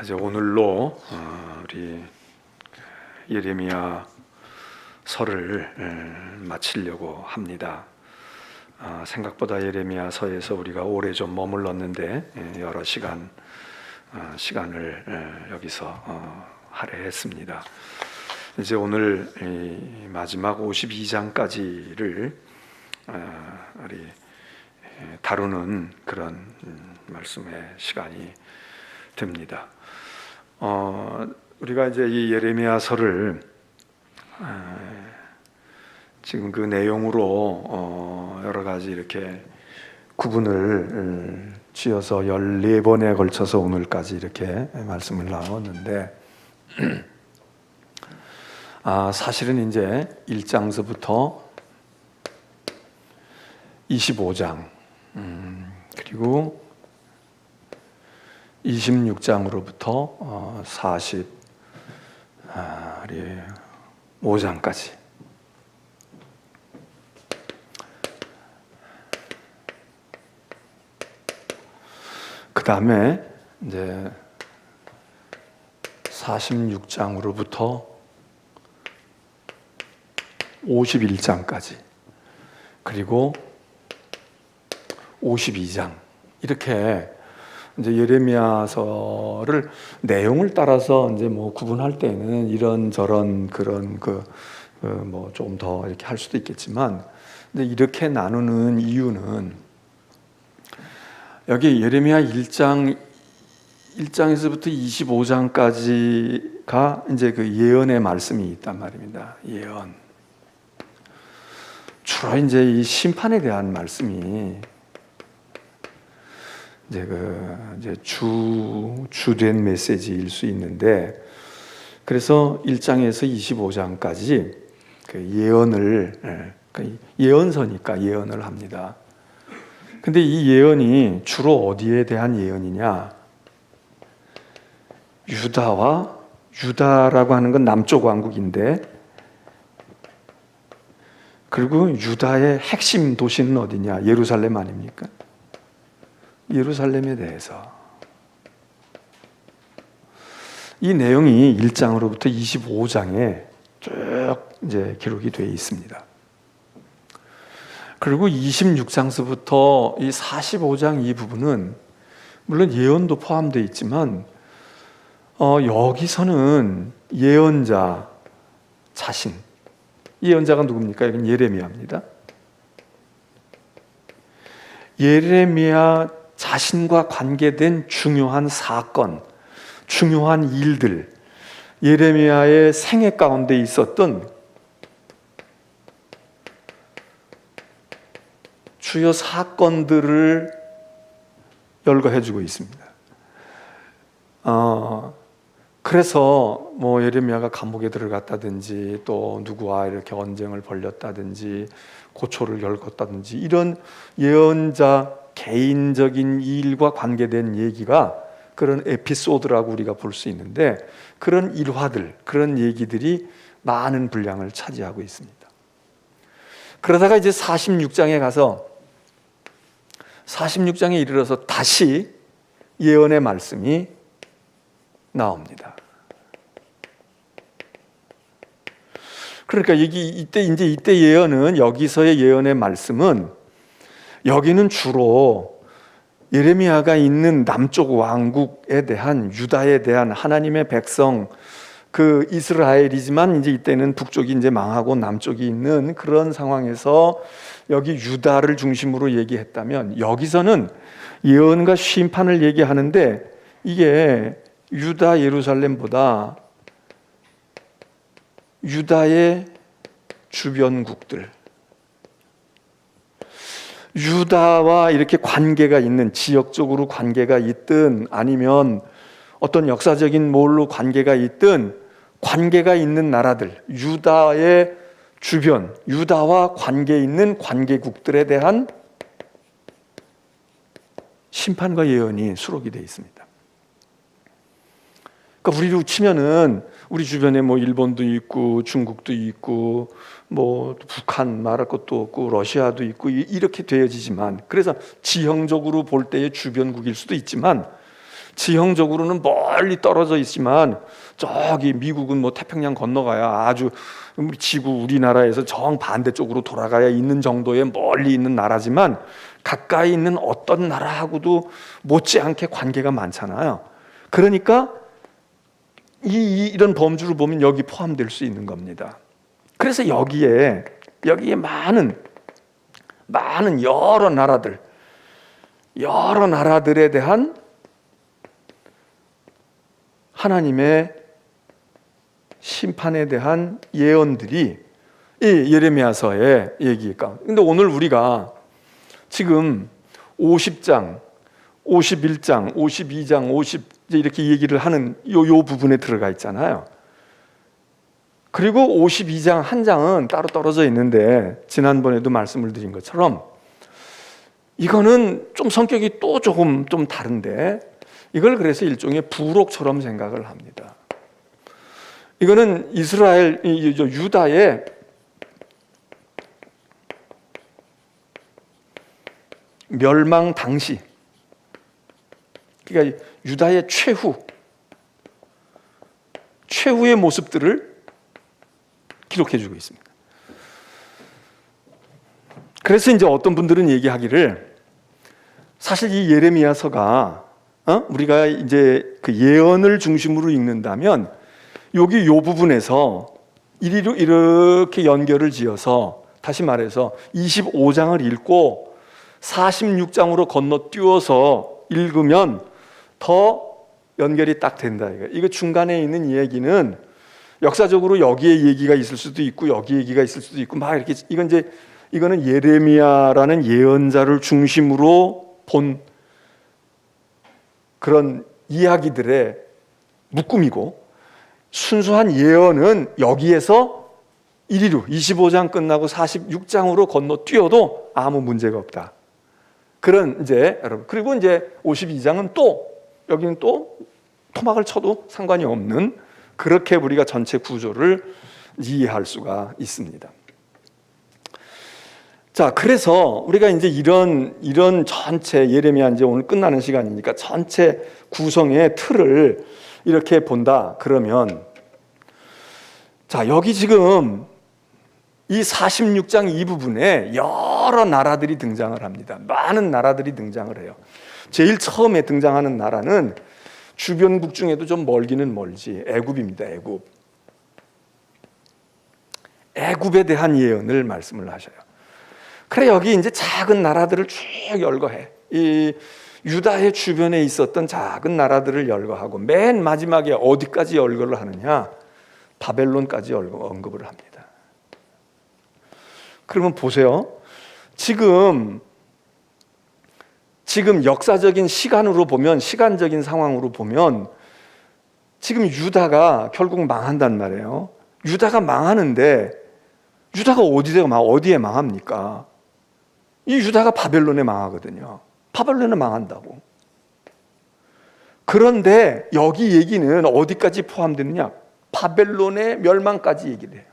이제 오늘로 우리 예레미야 서를 마치려고 합니다. 생각보다 예레미야 서에서 우리가 오래 좀 머물렀는데 여러 시간을 여기서 할애했습니다. 이제 오늘 마지막 52장까지를 우리 다루는 그런 말씀의 시간이 됩니다. 우리가 이제 이 예레미야서를 지금 그 내용으로 여러 가지 이렇게 구분을 지어서 14번에 걸쳐서 오늘까지 이렇게 말씀을 나눴는데 사실은 이제 1장서부터 25장 그리고 26장으로부터 45장까지 그 다음에 이제 46장으로부터 51장까지 그리고 52장 이렇게 이제 예레미야서를 내용을 따라서 이제 뭐 구분할 때는 이런저런 그런 뭐 좀 더 이렇게 할 수도 있겠지만, 근데 이렇게 나누는 이유는 여기 예레미야 1장에서부터 25장까지가 이제 그 예언의 말씀이 있단 말입니다. 예언. 주로 이제 이 심판에 대한 말씀이 이제 주된 메시지일 수 있는데, 그래서 1장에서 25장까지 그 예언을 예언서니까 예언을 합니다. 근데 이 예언이 주로 어디에 대한 예언이냐? 유다라고 하는 건 남쪽 왕국인데, 그리고 유다의 핵심 도시는 어디냐? 예루살렘 아닙니까? 예루살렘에 대해서 이 내용이 1장으로부터 25장에 쭉 이제 기록이 되어 있습니다. 그리고 26장서부터 이 45장 이 부분은 물론 예언도 포함되어 있지만 여기서는 예언자 자신, 예언자가 누굽니까? 여기는 예레미야입니다. 예레미야 자신과 관계된 중요한 사건, 중요한 일들, 예레미야의 생애 가운데 있었던 주요 사건들을 열거해주고 있습니다. 그래서 뭐 예레미야가 감옥에 들어갔다든지 또 누구와 이렇게 언쟁을 벌였다든지 고초를 겪었다든지 이런 예언자 개인적인 일과 관계된 얘기가 그런 에피소드라고 우리가 볼 수 있는데, 그런 일화들, 그런 얘기들이 많은 분량을 차지하고 있습니다. 그러다가 이제 46장에 가서 46장에 이르러서 다시 예언의 말씀이 나옵니다. 그러니까 이때 예언은, 여기서의 예언의 말씀은, 여기는 주로 예레미야가 있는 남쪽 왕국에 대한, 유다에 대한 하나님의 백성, 그 이스라엘이지만 이제 이때는 북쪽이 이제 망하고 남쪽이 있는 그런 상황에서 여기 유다를 중심으로 얘기했다면, 여기서는 예언과 심판을 얘기하는데 이게 유다 예루살렘보다 유다의 주변국들, 유다와 이렇게 관계가 있는, 지역적으로 관계가 있든 아니면 어떤 역사적인 뭘로 관계가 있든 관계가 있는 나라들, 유다의 주변, 유다와 관계 있는 관계국들에 대한 심판과 예언이 수록이 되어 있습니다. 그러니까 우리로 치면은 우리 주변에 뭐 일본도 있고 중국도 있고 뭐 북한 말할 것도 없고 러시아도 있고 이렇게 되어지지만, 그래서 지형적으로 볼 때의 주변국일 수도 있지만 지형적으로는 멀리 떨어져 있지만 저기 미국은 뭐 태평양 건너가야 아주 지구 우리나라에서 정반대쪽으로 돌아가야 있는 정도의 멀리 있는 나라지만 가까이 있는 어떤 나라하고도 못지않게 관계가 많잖아요. 그러니까 이런 범주를 보면 여기 포함될 수 있는 겁니다. 그래서 여기에 많은 여러 나라들에 대한 하나님의 심판에 대한 예언들이 이 예레미야서의 얘기일까. 근데 오늘 우리가 지금 50장, 51장, 52장, 50 이렇게 얘기를 하는 요 부분에 들어가 있잖아요. 그리고 52장 한 장은 따로 떨어져 있는데 지난번에도 말씀을 드린 것처럼 이거는 좀 성격이 또 조금 좀 다른데 이걸 그래서 일종의 부록처럼 생각을 합니다. 이거는 이스라엘, 유다의 멸망 당시, 그러니까 유다의 최후의 모습들을 기록해주고 있습니다. 그래서 이제 어떤 분들은 얘기하기를 사실 이 예레미야서가 우리가 이제 그 예언을 중심으로 읽는다면 여기 요 부분에서 이렇게 연결을 지어서 다시 말해서 25장을 읽고 46장으로 건너뛰어서 읽으면 더 연결이 딱 된다. 이거 중간에 있는 얘기는 역사적으로 여기에 얘기가 있을 수도 있고 여기 얘기가 있을 수도 있고 막 이렇게 이거는 예레미야라는 예언자를 중심으로 본 그런 이야기들의 묶음이고 순수한 예언은 여기에서 이리로 25장 끝나고 46장으로 건너뛰어도 아무 문제가 없다. 그런 이제 여러분 그리고 이제 52장은 또 여기는 또 토막을 쳐도 상관이 없는 그렇게 우리가 전체 구조를 이해할 수가 있습니다. 자, 그래서 우리가 이제 이런 전체 예레미야 이제 오늘 끝나는 시간이니까 전체 구성의 틀을 이렇게 본다. 그러면 자, 여기 지금 이 46장 이 부분에 여러 나라들이 등장을 합니다. 많은 나라들이 등장을 해요. 제일 처음에 등장하는 나라는 주변국 중에도 좀 멀기는 멀지 애굽입니다. 애굽에 대한 예언을 말씀을 하셔요. 그래 여기 이제 작은 나라들을 쭉 열거해. 이 유다의 주변에 있었던 작은 나라들을 열거하고 맨 마지막에 어디까지 열거를 하느냐? 바벨론까지 언급을 합니다. 그러면 보세요. 지금 역사적인 시간으로 보면 시간적인 상황으로 보면 지금 유다가 결국 망한단 말이에요. 유다가 망하는데 유다가 어디에 망합니까? 이 유다가 바벨론에 망하거든요. 바벨론에 망한다고. 그런데 여기 얘기는 어디까지 포함되느냐? 바벨론의 멸망까지 얘기를 해요.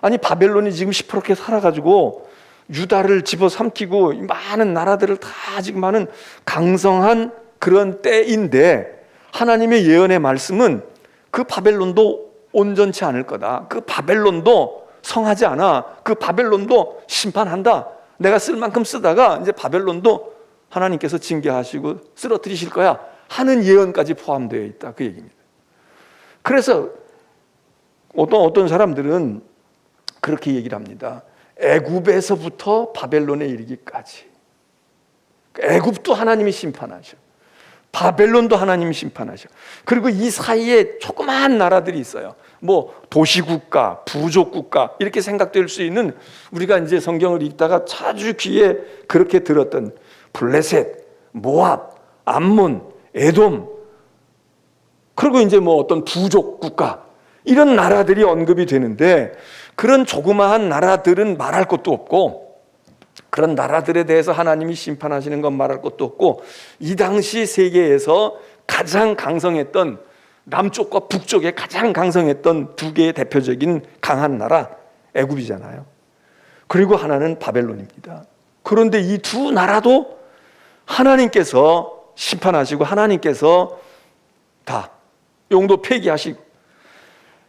아니 바벨론이 지금 시퍼렇게 살아가지고 유다를 집어삼키고 많은 나라들을 다 지금 하는 강성한 그런 때인데 하나님의 예언의 말씀은 그 바벨론도 온전치 않을 거다. 그 바벨론도 성하지 않아. 그 바벨론도 심판한다. 내가 쓸 만큼 쓰다가 이제 바벨론도 하나님께서 징계하시고 쓰러뜨리실 거야 하는 예언까지 포함되어 있다. 그 얘기입니다. 그래서 어떤 사람들은 그렇게 얘기를 합니다. 애굽에서부터 바벨론에 이르기까지. 애굽도 하나님이 심판하셔. 바벨론도 하나님이 심판하셔. 그리고 이 사이에 조그마한 나라들이 있어요. 뭐 도시국가, 부족국가 이렇게 생각될 수 있는 우리가 이제 성경을 읽다가 자주 귀에 그렇게 들었던 블레셋, 모압, 암몬, 에돔 그리고 이제 뭐 어떤 부족국가 이런 나라들이 언급이 되는데 그런 조그마한 나라들은 말할 것도 없고 그런 나라들에 대해서 하나님이 심판하시는 건 말할 것도 없고 이 당시 세계에서 가장 강성했던 남쪽과 북쪽에 가장 강성했던 두 개의 대표적인 강한 나라 애굽이잖아요. 그리고 하나는 바벨론입니다. 그런데 이 두 나라도 하나님께서 심판하시고 하나님께서 다 영도 폐기하시고,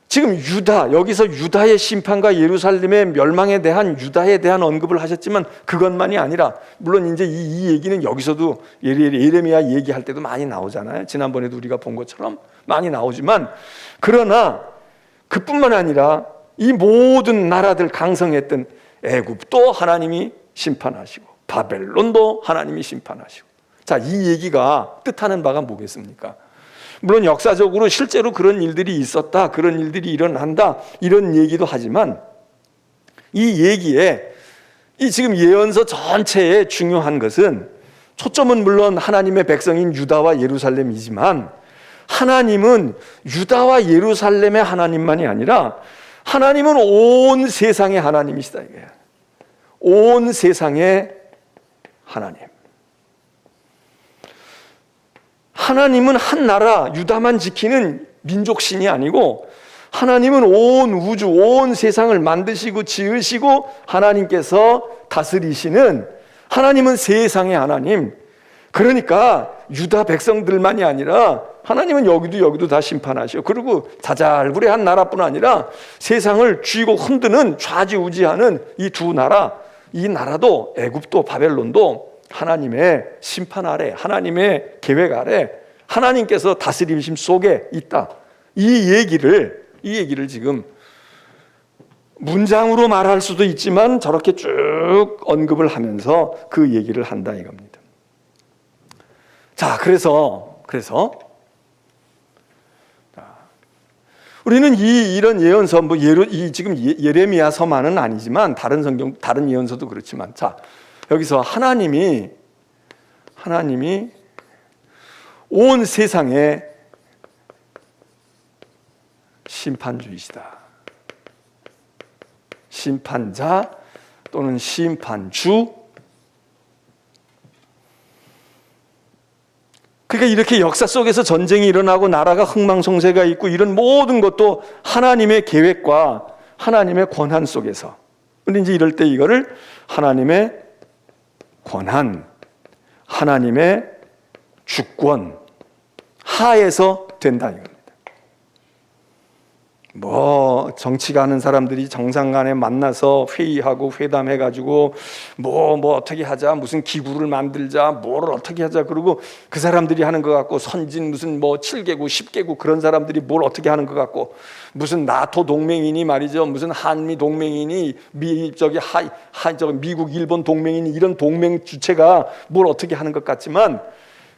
지금 유다, 여기서 유다의 심판과 예루살렘의 멸망에 대한 유다에 대한 언급을 하셨지만 그것만이 아니라, 물론 이제 이 얘기는 여기서도 예레미야 얘기할 때도 많이 나오잖아요. 지난번에도 우리가 본 것처럼 많이 나오지만, 그러나 그뿐만 아니라 이 모든 나라들 강성했던 애굽도 하나님이 심판하시고 바벨론도 하나님이 심판하시고. 자, 이 얘기가 뜻하는 바가 뭐겠습니까? 물론 역사적으로 실제로 그런 일들이 있었다, 그런 일들이 일어난다, 이런 얘기도 하지만, 이 얘기에, 이 지금 예언서 전체에 중요한 것은, 초점은 물론 하나님의 백성인 유다와 예루살렘이지만, 하나님은 유다와 예루살렘의 하나님만이 아니라 하나님은 온 세상의 하나님이시다 이거예요. 온 세상의 하나님. 하나님은 한 나라 유다만 지키는 민족신이 아니고, 하나님은 온 우주, 온 세상을 만드시고 지으시고 하나님께서 다스리시는, 하나님은 세상의 하나님. 그러니까 유다 백성들만이 아니라 하나님은 여기도 다 심판하시고, 그리고 자잘구레한 나라뿐 아니라 세상을 쥐고 흔드는 좌지우지하는 이 두 나라, 이 나라도 애굽도 바벨론도 하나님의 심판 아래, 하나님의 계획 아래, 하나님께서 다스리심 속에 있다. 이 얘기를 지금 문장으로 말할 수도 있지만 저렇게 쭉 언급을 하면서 그 얘기를 한다 이겁니다. 자, 그래서 우리는 이런 예언서, 지금 예레미야서만은 아니지만 다른 예언서도 그렇지만, 자, 여기서 하나님이 온 세상의 심판주이시다. 심판자 또는 심판주. 그러니까 이렇게 역사 속에서 전쟁이 일어나고 나라가 흥망성쇠가 있고 이런 모든 것도 하나님의 계획과 하나님의 권한 속에서. 근데 이제 이럴 때 이거를 하나님의 권한, 하나님의 주권 하에서 된다 이겁니다. 뭐 정치가 하는 사람들이 정상 간에 만나서 회의하고 회담해가지고 뭐 어떻게 하자, 무슨 기구를 만들자, 뭐를 어떻게 하자, 그러고 그 사람들이 하는 것 같고, 선진 무슨 뭐 7개국 10개국 그런 사람들이 뭘 어떻게 하는 것 같고, 무슨 나토 동맹이니 말이죠, 무슨 한미 동맹이니 미국 일본 동맹이니 이런 동맹 주체가 뭘 어떻게 하는 것 같지만,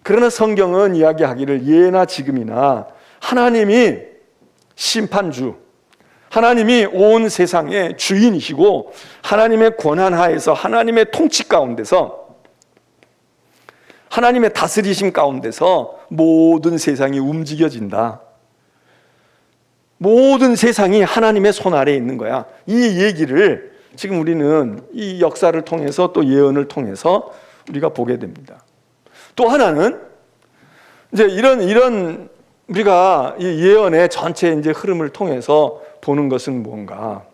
그러나 성경은 이야기하기를 예나 지금이나 하나님이 심판주, 하나님이 온 세상의 주인이시고 하나님의 권한 하에서, 하나님의 통치 가운데서, 하나님의 다스리심 가운데서 모든 세상이 움직여진다. 모든 세상이 하나님의 손 아래에 있는 거야. 이 얘기를 지금 우리는 이 역사를 통해서 또 예언을 통해서 우리가 보게 됩니다. 또 하나는 이제 이런 우리가 이 예언의 전체 이제 흐름을 통해서 보는 것은 뭔가?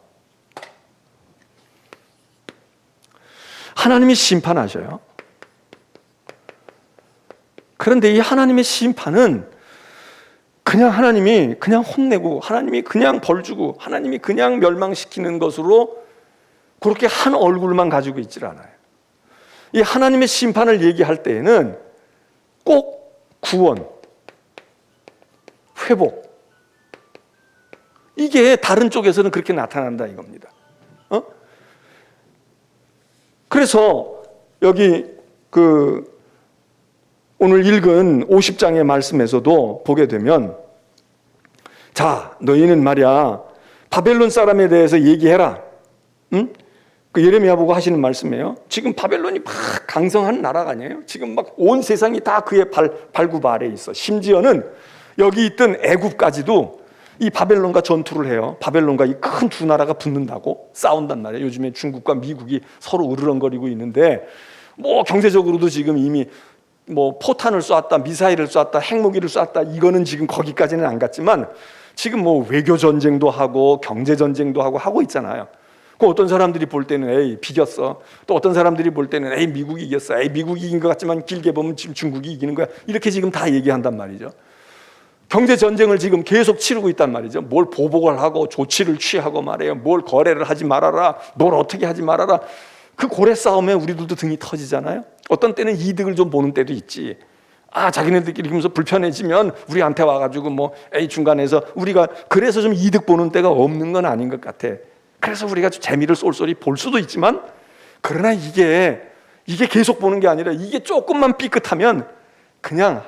하나님이 심판하셔요. 그런데 이 하나님의 심판은 그냥 하나님이 그냥 혼내고, 하나님이 그냥 벌 주고, 하나님이 그냥 멸망시키는 것으로 그렇게 한 얼굴만 가지고 있질 않아요. 이 하나님의 심판을 얘기할 때에는 꼭 구원, 회복, 이게 다른 쪽에서는 그렇게 나타난다 이겁니다. 그래서 여기 오늘 읽은 50장의 말씀에서도 보게 되면, 자, 너희는 말이야 바벨론 사람에 대해서 얘기해라. 응? 그 예레미야 보고 하시는 말씀이에요. 지금 바벨론이 막 강성한 나라가 아니에요. 지금 막 온 세상이 다 그의 발굽 아래에 있어. 심지어는 여기 있던 애굽까지도 이 바벨론과 전투를 해요. 바벨론과 이 큰 두 나라가 붙는다고 싸운단 말이에요. 요즘에 중국과 미국이 서로 으르렁거리고 있는데, 뭐 경제적으로도 지금 이미 뭐 포탄을 쐈다, 미사일을 쐈다, 핵무기를 쐈다, 이거는 지금 거기까지는 안 갔지만 지금 뭐 외교 전쟁도 하고 경제 전쟁도 하고 있잖아요. 그 어떤 사람들이 볼 때는 에이 비겼어. 또 어떤 사람들이 볼 때는 에이 미국이 이겼어. 에이 미국이 이긴 것 같지만 길게 보면 지금 중국이 이기는 거야. 이렇게 지금 다 얘기한단 말이죠. 경제 전쟁을 지금 계속 치르고 있단 말이죠. 뭘 보복을 하고 조치를 취하고 말해요. 뭘 거래를 하지 말아라. 뭘 어떻게 하지 말아라. 그 고래 싸움에 우리들도 등이 터지잖아요. 어떤 때는 이득을 좀 보는 때도 있지. 아, 자기네들끼리 그러면서 불편해지면 우리한테 와가지고 뭐 에이 중간에서 우리가 그래서 좀 이득 보는 때가 없는 건 아닌 것 같아. 그래서 우리가 좀 재미를 쏠쏠히 볼 수도 있지만, 그러나 이게 계속 보는 게 아니라 이게 조금만 삐끗하면 그냥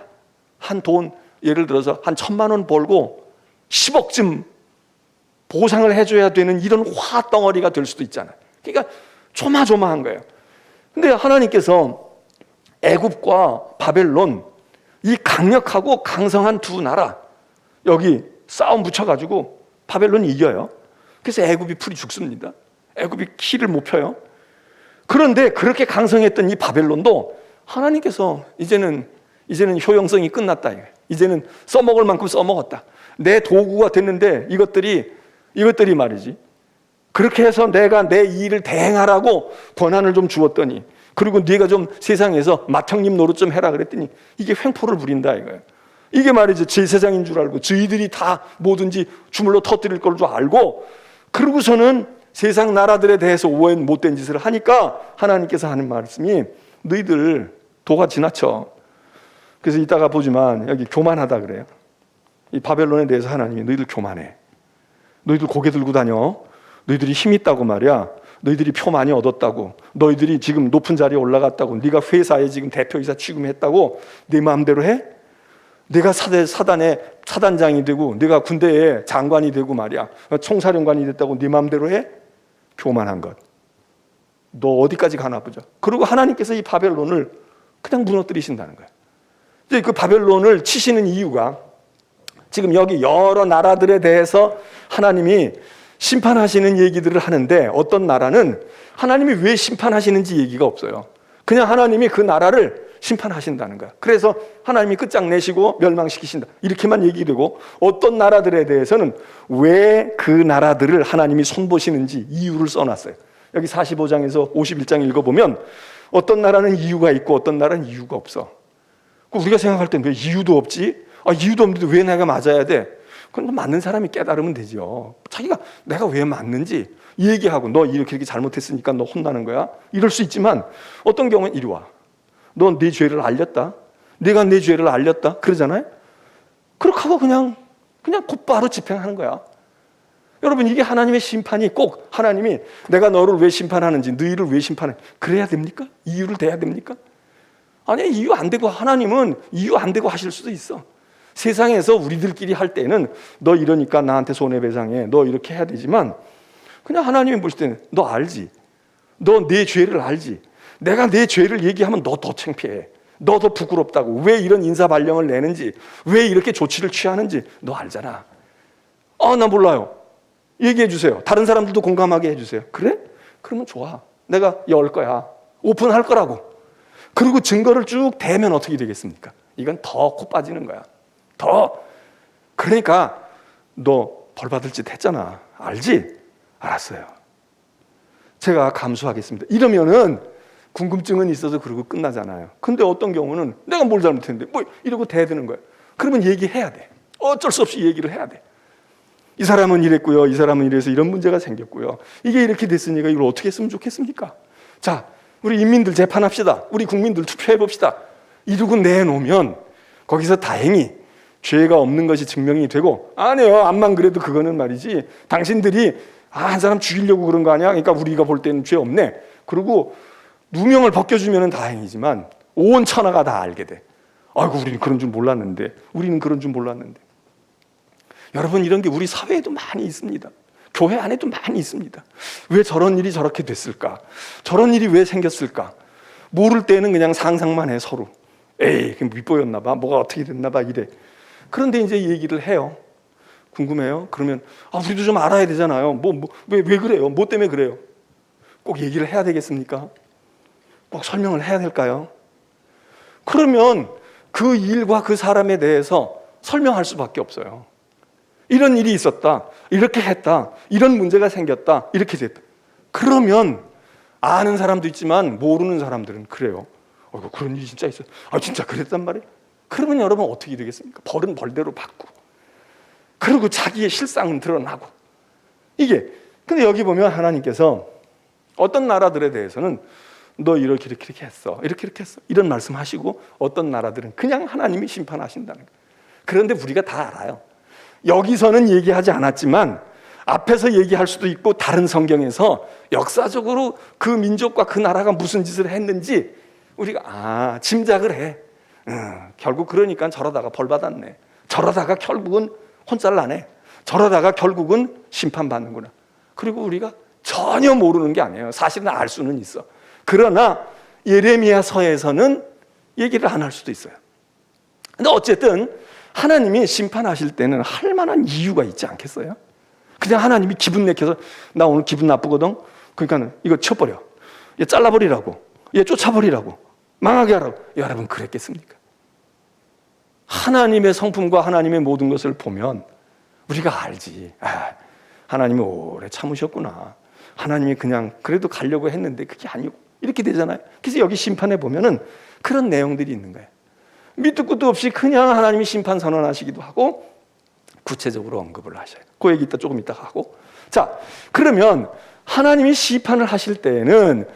한 돈 예를 들어서 한 1,000만 원 벌고 10억쯤 보상을 해줘야 되는 이런 화덩어리가 될 수도 있잖아요. 그러니까 조마조마한 거예요. 근데 하나님께서 애굽과 바벨론, 이 강력하고 강성한 두 나라 여기 싸움 붙여가지고 바벨론이 이겨요. 그래서 애굽이 풀이 죽습니다. 애굽이 키를 못 펴요. 그런데 그렇게 강성했던 이 바벨론도 하나님께서 이제는 효용성이 끝났다. 이제는 써먹을 만큼 써먹었다. 내 도구가 됐는데 이것들이 말이지. 그렇게 해서 내가 내 일을 대행하라고 권한을 좀 주었더니, 그리고 네가 좀 세상에서 맏형님 노릇 좀 해라 그랬더니 이게 횡포를 부린다 이거예요. 이게 말이죠. 제사장인 줄 알고 저희들이 다 뭐든지 주물러 터뜨릴 걸 줄 알고, 그러고서는 세상 나라들에 대해서 오해 못된 짓을 하니까 하나님께서 하는 말씀이 너희들 도가 지나쳐. 그래서 이따가 보지만 여기 교만하다 그래요. 이 바벨론에 대해서 하나님이 너희들 교만해. 너희들 고개 들고 다녀. 너희들이 힘 있다고 말이야. 너희들이 표 많이 얻었다고. 너희들이 지금 높은 자리에 올라갔다고. 네가 회사에 지금 대표이사 취임했다고 네 마음대로 해? 네가 사단의 사단장이 되고 네가 군대의 장관이 되고 말이야. 총사령관이 됐다고 네 마음대로 해? 교만한 것. 너 어디까지 가나 보자. 그리고 하나님께서 이 바벨론을 그냥 무너뜨리신다는 거야. 이제 그 바벨론을 치시는 이유가 지금 여기 여러 나라들에 대해서 하나님이 심판하시는 얘기들을 하는데, 어떤 나라는 하나님이 왜 심판하시는지 얘기가 없어요. 그냥 하나님이 그 나라를 심판하신다는 거야. 그래서 하나님이 끝장내시고 멸망시키신다 이렇게만 얘기되고, 어떤 나라들에 대해서는 왜 그 나라들을 하나님이 손보시는지 이유를 써놨어요. 여기 45장에서 51장 읽어보면 어떤 나라는 이유가 있고 어떤 나라는 이유가 없어. 우리가 생각할 땐 왜 이유도 없지? 이유도 없는데 왜 내가 맞아야 돼? 그건 맞는 사람이 깨달으면 되죠. 자기가 내가 왜 맞는지 얘기하고, 너 이렇게 잘못했으니까 너 혼나는 거야? 이럴 수 있지만, 어떤 경우는 이리 와. 너 네 죄를 알렸다. 내가 내 죄를 알렸다. 그러잖아요. 그렇게 하고 그냥 곧바로 집행하는 거야. 여러분, 이게 하나님의 심판이 꼭 하나님이 내가 너를 왜 심판하는지, 너희를 왜 심판해? 그래야 됩니까? 이유를 대야 됩니까? 아니, 이유 안 되고, 하나님은 이유 안 되고 하실 수도 있어. 세상에서 우리들끼리 할 때는 너 이러니까 나한테 손해배상해, 너 이렇게 해야 되지만, 그냥 하나님이 보실 때는 너 알지? 너 내 죄를 알지? 내가 내 죄를 얘기하면 너 더 창피해. 너 더 부끄럽다고. 왜 이런 인사발령을 내는지, 왜 이렇게 조치를 취하는지 너 알잖아. 나 몰라요. 얘기해 주세요. 다른 사람들도 공감하게 해주세요. 그래? 그러면 좋아. 내가 열 거야. 오픈할 거라고. 그리고 증거를 쭉 대면 어떻게 되겠습니까? 이건 더 코 빠지는 거야. 더. 그러니까 너 벌 받을 짓 했잖아. 알지? 알았어요. 제가 감수하겠습니다. 이러면은 궁금증은 있어서 그러고 끝나잖아요. 근데 어떤 경우는 내가 뭘 잘못했는데 뭐 이러고 대드는 거야. 그러면 얘기해야 돼. 어쩔 수 없이 얘기를 해야 돼. 이 사람은 이랬고요. 이 사람은 이래서 이런 문제가 생겼고요. 이게 이렇게 됐으니까 이걸 어떻게 했으면 좋겠습니까? 자, 우리 인민들 재판합시다. 우리 국민들 투표해봅시다. 이러고 내놓으면 거기서 다행히 죄가 없는 것이 증명이 되고, 아니요, 암만 그래도 그거는 말이지, 당신들이 한 사람 죽이려고 그런 거 아니야? 그러니까 우리가 볼 때는 죄 없네. 그리고 누명을 벗겨주면 다행이지만 온 천하가 다 알게 돼. 아이고, 우리는 그런 줄 몰랐는데. 우리는 그런 줄 몰랐는데. 여러분, 이런 게 우리 사회에도 많이 있습니다. 교회 안에도 많이 있습니다. 왜 저런 일이 저렇게 됐을까? 저런 일이 왜 생겼을까? 모를 때는 그냥 상상만 해, 서로. 에이, 그게 윗보였나 봐. 뭐가 어떻게 됐나 봐, 이래. 그런데 이제 얘기를 해요. 궁금해요? 그러면 우리도 좀 알아야 되잖아요. 왜 그래요? 뭐 때문에 그래요? 꼭 얘기를 해야 되겠습니까? 꼭 설명을 해야 될까요? 그러면 그 일과 그 사람에 대해서 설명할 수밖에 없어요. 이런 일이 있었다, 이렇게 했다, 이런 문제가 생겼다, 이렇게 됐다. 그러면 아는 사람도 있지만 모르는 사람들은 그래요. 그런 일이 진짜 있어요. 진짜 그랬단 말이에요. 그러면 여러분 어떻게 되겠습니까? 벌은 벌대로 받고, 그리고 자기의 실상은 드러나고. 근데 여기 보면 하나님께서 어떤 나라들에 대해서는 너 이렇게 했어, 이렇게 했어, 이런 말씀하시고, 어떤 나라들은 그냥 하나님이 심판하신다는 거예요. 그런데 우리가 다 알아요. 여기서는 얘기하지 않았지만 앞에서 얘기할 수도 있고, 다른 성경에서 역사적으로 그 민족과 그 나라가 무슨 짓을 했는지 우리가 짐작을 해. 결국 그러니까 저러다가 벌 받았네, 저러다가 결국은 혼쭐 나네, 저러다가 결국은 심판받는구나. 그리고 우리가 전혀 모르는 게 아니에요. 사실은 알 수는 있어. 그러나 예레미야서에서는 얘기를 안 할 수도 있어요. 근데 어쨌든 하나님이 심판하실 때는 할 만한 이유가 있지 않겠어요? 그냥 하나님이 기분 내켜서 나 오늘 기분 나쁘거든, 그러니까 이거 쳐버려, 얘 잘라버리라고, 얘 쫓아버리라고, 망하게 하라고. 여러분 그랬겠습니까? 하나님의 성품과 하나님의 모든 것을 보면 우리가 알지. 하나님이 오래 참으셨구나, 하나님이 그냥 그래도 가려고 했는데 그게 아니고, 이렇게 되잖아요. 그래서 여기 심판에 보면은 그런 내용들이 있는 거예요. 밑도 끝도 없이 그냥 하나님이 심판 선언하시기도 하고, 구체적으로 언급을 하셔요. 그 얘기 조금 이따 하고. 자, 그러면 하나님이 심판을 하실 때에는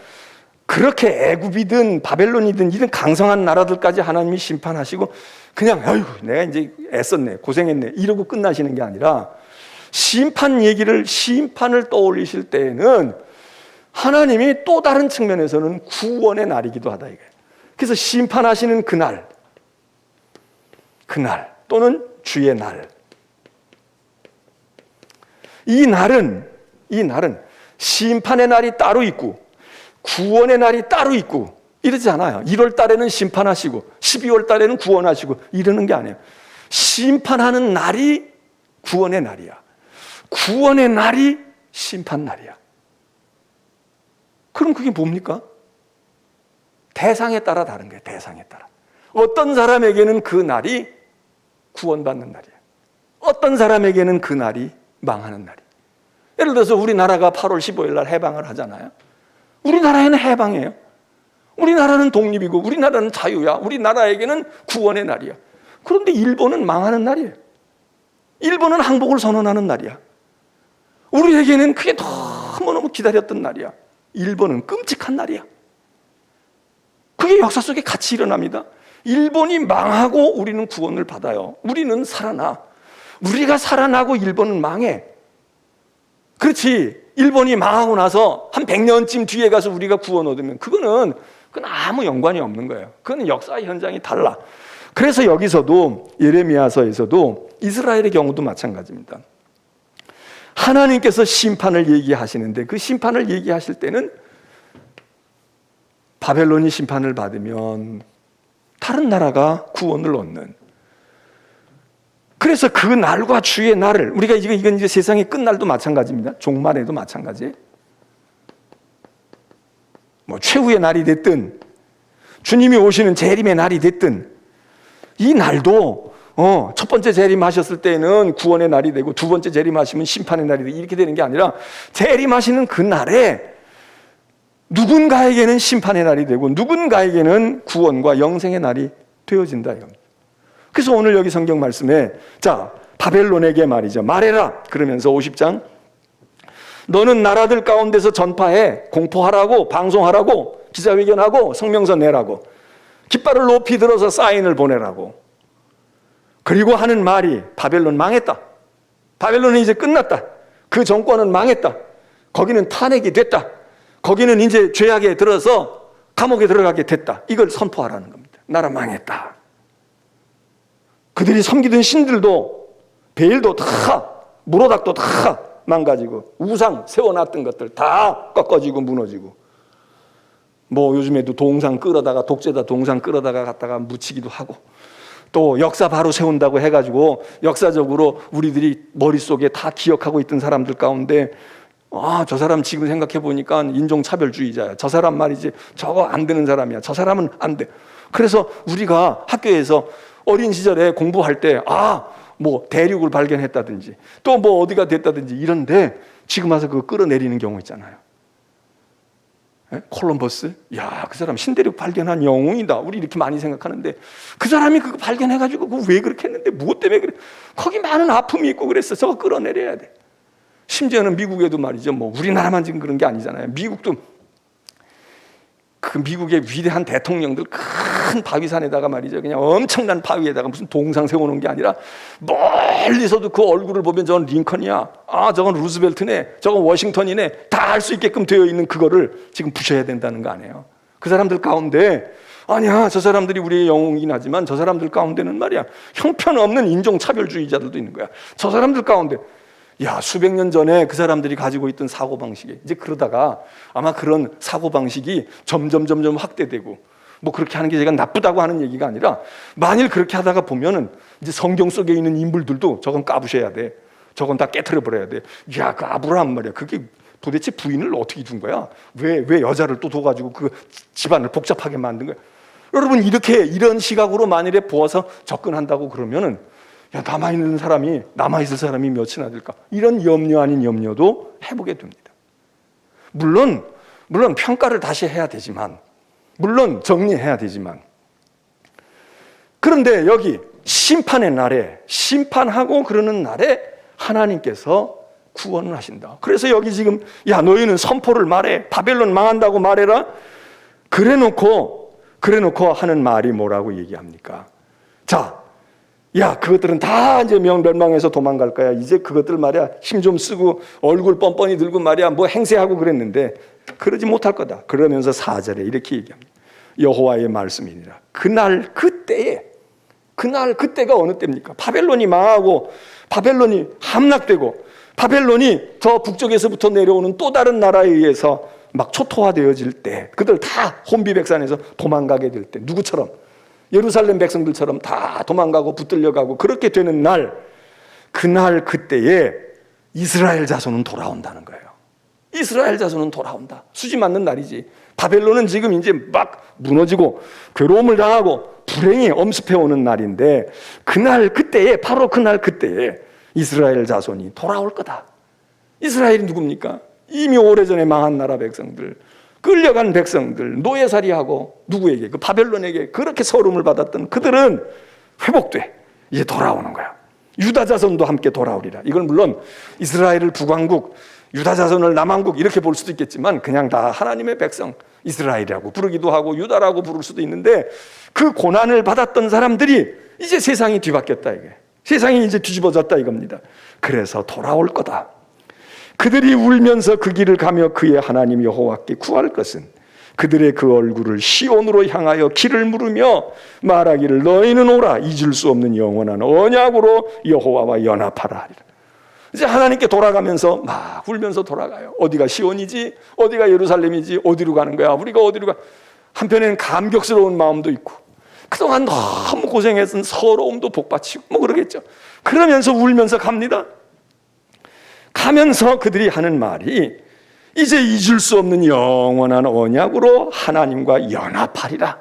그렇게 애굽이든 바벨론이든 이런 강성한 나라들까지 하나님이 심판하시고 그냥 내가 이제 애썼네, 고생했네, 이러고 끝나시는 게 아니라, 심판을 떠올리실 때에는 하나님이 또 다른 측면에서는 구원의 날이기도 하다 이거예요. 그래서 심판하시는 그날 또는 주의 날, 이 날은 심판의 날이 따로 있고 구원의 날이 따로 있고 이러지 않아요. 1월 달에는 심판하시고 12월 달에는 구원하시고 이러는 게 아니에요. 심판하는 날이 구원의 날이야, 구원의 날이 심판 날이야. 그럼 그게 뭡니까? 대상에 따라 다른 거예요. 대상에 따라. 어떤 사람에게는 그 날이 구원받는 날이에요, 어떤 사람에게는 그 날이 망하는 날이에요. 예를 들어서 우리나라가 8월 15일 날 해방을 하잖아요. 우리나라에는 해방이에요. 우리나라는 독립이고 우리나라는 자유야. 우리나라에게는 구원의 날이야. 그런데 일본은 망하는 날이에요. 일본은 항복을 선언하는 날이야. 우리에게는 그게 너무너무 기다렸던 날이야. 일본은 끔찍한 날이야. 그게 역사 속에 같이 일어납니다. 일본이 망하고 우리는 구원을 받아요. 우리는 살아나. 우리가 살아나고 일본은 망해. 그렇지. 일본이 망하고 나서 한 100년쯤 뒤에 가서 우리가 구원 얻으면 그건 아무 연관이 없는 거예요. 그건 역사 현장이 달라. 그래서 여기서도 예레미야서에서도 이스라엘의 경우도 마찬가지입니다. 하나님께서 심판을 얘기하시는데 그 심판을 얘기하실 때는 바벨론이 심판을 받으면 다른 나라가 구원을 얻는, 그래서 그 날과 주의 날을 우리가 이건 이제 세상의 끝날도 마찬가지입니다. 종말에도 마찬가지예요. 최후의 날이 됐든 주님이 오시는 재림의 날이 됐든 이 날도 첫 번째 재림하셨을 때는 구원의 날이 되고 두 번째 재림하시면 심판의 날이 되고 이렇게 되는 게 아니라 재림하시는 그 날에 누군가에게는 심판의 날이 되고 누군가에게는 구원과 영생의 날이 되어진다 이겁니다. 그래서 오늘 여기 성경 말씀에 바벨론에게 말이죠. 말해라 그러면서 50장 너는 나라들 가운데서 전파해, 공포하라고, 방송하라고, 기자회견하고, 성명서 내라고, 깃발을 높이 들어서 사인을 보내라고. 그리고 하는 말이 바벨론 망했다, 바벨론은 이제 끝났다, 그 정권은 망했다, 거기는 탄핵이 됐다, 거기는 이제 죄악에 들어서 감옥에 들어가게 됐다, 이걸 선포하라는 겁니다. 나라 망했다. 그들이 섬기던 신들도, 베일도 다, 무로닥도 다 망가지고 우상 세워놨던 것들 다 꺾어지고 무너지고, 요즘에도 동상 끌어다가 독재다 동상 끌어다가 갖다가 묻히기도 하고, 또 역사 바로 세운다고 해가지고 역사적으로 우리들이 머릿속에 다 기억하고 있던 사람들 가운데 저 사람 지금 생각해보니까 인종차별주의자야, 저 사람 말이지 저거 안 되는 사람이야, 저 사람은 안 돼. 그래서 우리가 학교에서 어린 시절에 공부할 때 대륙을 발견했다든지 또 어디가 됐다든지 이런데 지금 와서 그거 끌어내리는 경우 있잖아요. 콜럼버스? 야, 그 사람 신대륙 발견한 영웅이다. 우리 이렇게 많이 생각하는데 그 사람이 그거 발견해가지고 그거 왜 그렇게 했는데 무엇 때문에 그래? 거기 많은 아픔이 있고 그랬어. 저거 끌어내려야 돼. 심지어는 미국에도 말이죠. 뭐 우리나라만 지금 그런 게 아니잖아요. 미국도 그 미국의 위대한 대통령들 큰 바위산에다가 말이죠. 그냥 엄청난 바위에다가 무슨 동상 세워놓은 게 아니라 멀리서도 그 얼굴을 보면 저건 링컨이야. 아, 저건 루즈벨트네. 저건 워싱턴이네. 다 알 수 있게끔 되어 있는 그거를 지금 부셔야 된다는 거 아니에요. 그 사람들 가운데 아니야, 저 사람들이 우리의 영웅이긴 하지만 저 사람들 가운데는 말이야 형편없는 인종차별주의자들도 있는 거야. 저 사람들 가운데 야, 수백 년 전에 그 사람들이 가지고 있던 사고방식이 이제 그러다가 아마 그런 사고방식이 점점 확대되고 뭐 그렇게 하는 게 제가 나쁘다고 하는 얘기가 아니라 만일 그렇게 하다가 보면은 이제 성경 속에 있는 인물들도 저건 까부셔야 돼. 저건 다 깨트려 버려야 돼. 야, 그 아브라함 말이야. 그게 도대체 부인을 어떻게 둔 거야? 왜 여자를 또 둬가지고 그 집안을 복잡하게 만든 거야? 여러분 이런 시각으로 만일에 보아서 접근한다고 그러면은 야, 남아있을 사람이 몇이나 될까? 이런 염려 아닌 염려도 해보게 됩니다. 물론 평가를 다시 해야 되지만, 물론 정리해야 되지만, 그런데 여기 심판의 날에, 심판하고 그러는 날에 하나님께서 구원을 하신다. 그래서 여기 지금 야, 너희는 선포를 말해. 바벨론 망한다고 말해라. 그래놓고 하는 말이 뭐라고 얘기합니까? 자, 야, 그것들은 다 이제 멸망해서 도망갈 거야. 이제 그것들 말이야 힘 좀 쓰고 얼굴 뻔뻔히 들고 말이야 뭐 행세하고 그랬는데 그러지 못할 거다. 그러면서 4절에 이렇게 얘기합니다. 여호와의 말씀이니라. 그날 그때가 어느 때입니까? 바벨론이 망하고 바벨론이 함락되고 바벨론이 저 북쪽에서부터 내려오는 또 다른 나라에 의해서 막 초토화되어질 때, 그들 다 혼비백산에서 도망가게 될 때, 누구처럼? 예루살렘 백성들처럼 다 도망가고 붙들려가고 그렇게 되는 날, 그때에 이스라엘 자손은 돌아온다는 거예요. 이스라엘 자손은 돌아온다. 수지 맞는 날이지. 바벨론은 지금 이제 막 무너지고 괴로움을 당하고 불행이 엄습해오는 날인데 바로 그때에 이스라엘 자손이 돌아올 거다. 이스라엘이 누굽니까? 이미 오래전에 망한 나라 백성들, 끌려간 백성들, 노예살이하고 누구에게? 그 바벨론에게 그렇게 서름을 받았던 그들은 회복돼 이제 돌아오는 거야. 유다 자손도 함께 돌아오리라. 이건 물론 이스라엘을 북왕국, 유다 자손을 남왕국 이렇게 볼 수도 있겠지만 그냥 다 하나님의 백성 이스라엘이라고 부르기도 하고 유다라고 부를 수도 있는데 그 고난을 받았던 사람들이 이제 세상이 뒤바뀌었다 이게. 세상이 이제 뒤집어졌다 이겁니다. 그래서 돌아올 거다. 그들이 울면서 그 길을 가며 그의 하나님 여호와께 구할 것은 그들의 그 얼굴을 시온으로 향하여 길을 물으며 말하기를 너희는 오라 잊을 수 없는 영원한 언약으로 여호와와 연합하라 하리라. 이제 하나님께 돌아가면서 막 울면서 돌아가요. 어디가 시온이지? 어디가 예루살렘이지? 어디로 가는 거야? 우리가 어디로 가? 한편에는 감격스러운 마음도 있고 그동안 너무 고생했던 서러움도 복받치고 뭐 그러겠죠. 그러면서 울면서 갑니다. 가면서 그들이 하는 말이 이제 잊을 수 없는 영원한 언약으로 하나님과 연합하리라.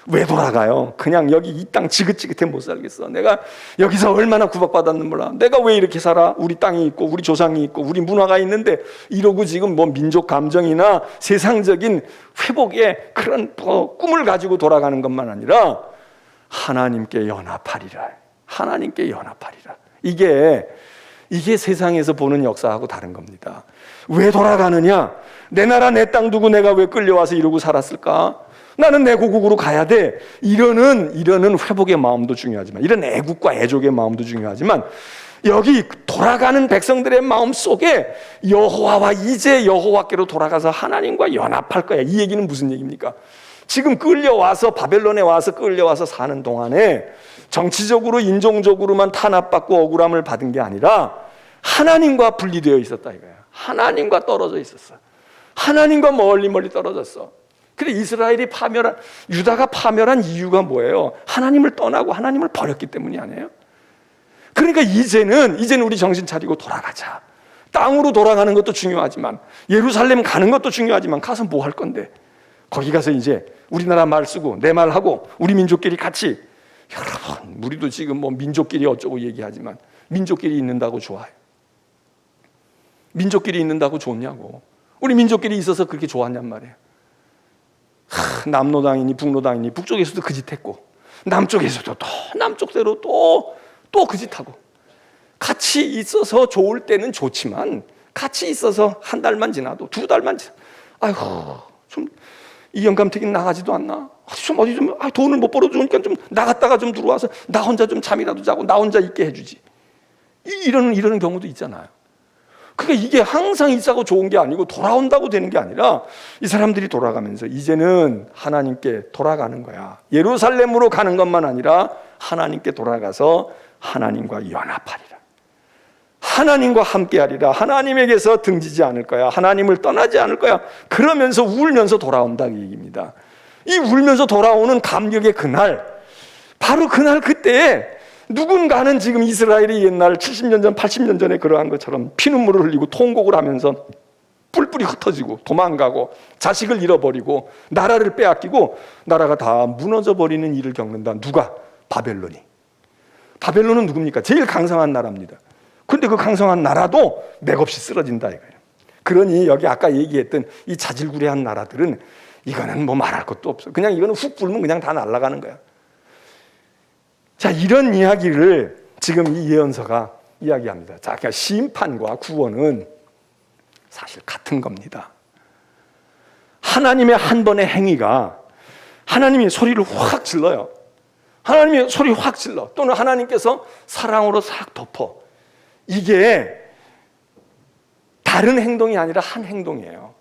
왜 돌아가요? 그냥 여기 이 땅 지긋지긋해 못 살겠어. 내가 여기서 얼마나 구박받았는 몰라. 내가 왜 이렇게 살아? 우리 땅이 있고 우리 조상이 있고 우리 문화가 있는데 이러고 지금 뭐 민족 감정이나 세상적인 회복의 그런 꿈을 가지고 돌아가는 것만 아니라 하나님께 연합하리라. 하나님께 연합하리라. 이게 세상에서 보는 역사하고 다른 겁니다. 왜 돌아가느냐? 내 나라 내 땅 두고 내가 왜 끌려와서 이러고 살았을까? 나는 내 고국으로 가야 돼. 이러는 회복의 마음도 중요하지만, 이런 애국과 애족의 마음도 중요하지만, 여기 돌아가는 백성들의 마음 속에 여호와와 이제 여호와께로 돌아가서 하나님과 연합할 거야. 이 얘기는 무슨 얘기입니까? 지금 끌려와서 바벨론에 와서 끌려와서 사는 동안에 정치적으로 인종적으로만 탄압받고 억울함을 받은 게 아니라 하나님과 분리되어 있었다 이거야. 하나님과 떨어져 있었어. 하나님과 멀리 떨어졌어. 그래 유다가 파멸한 이유가 뭐예요? 하나님을 떠나고 하나님을 버렸기 때문이 아니에요? 그러니까 이제는 우리 정신 차리고 돌아가자. 땅으로 돌아가는 것도 중요하지만 예루살렘 가는 것도 중요하지만 가서 뭐 할 건데? 거기 가서 이제 우리나라 말 쓰고 내 말하고 우리 민족끼리 같이, 여러분 우리도 지금 뭐 민족끼리 어쩌고 얘기하지만 민족끼리 있는다고 좋아요? 민족끼리 있는다고 좋냐고. 우리 민족끼리 있어서 그렇게 좋았냔 말이에요. 남로당이니 북로당이니 북쪽에서도 그 짓 했고 남쪽에서도 또 남쪽대로 또 그 짓 하고, 같이 있어서 좋을 때는 좋지만 같이 있어서 한 달만 지나도 두 달만 지나, 아이고 좀 이 영감택이 나가지도 않나? 어디 좀 돈을 못 벌어주니까 좀 나갔다가 좀 들어와서 나 혼자 좀 잠이라도 자고 나 혼자 있게 해주지. 이러는 경우도 있잖아요. 그러니까 이게 항상 있다고 좋은 게 아니고 돌아온다고 되는 게 아니라 이 사람들이 돌아가면서 이제는 하나님께 돌아가는 거야. 예루살렘으로 가는 것만 아니라 하나님께 돌아가서 하나님과 연합하리라. 하나님과 함께하리라. 하나님에게서 등지지 않을 거야. 하나님을 떠나지 않을 거야. 그러면서 울면서 돌아온다 이 얘기입니다. 이 울면서 돌아오는 감격의 그날, 바로 그날 그때에 누군가는 지금 이스라엘이 옛날 70년 전 80년 전에 그러한 것처럼 피눈물을 흘리고 통곡을 하면서 뿔뿔이 흩어지고 도망가고 자식을 잃어버리고 나라를 빼앗기고 나라가 다 무너져 버리는 일을 겪는다. 누가? 바벨론이. 바벨론은 누굽니까? 제일 강성한 나라입니다. 근데 그 강성한 나라도 맥없이 쓰러진다 이거예요. 그러니 여기 아까 얘기했던 이 자질구레한 나라들은 이거는 뭐 말할 것도 없어. 그냥 이거는 훅 불면 그냥 다 날아가는 거야. 자, 이런 이야기를 지금 이 예언서가 이야기합니다. 자, 그러니까 심판과 구원은 사실 같은 겁니다. 하나님의 한 번의 행위가 하나님이 소리를 확 질러요. 하나님이 소리 확 질러. 또는 하나님께서 사랑으로 싹 덮어. 이게 다른 행동이 아니라 한 행동이에요.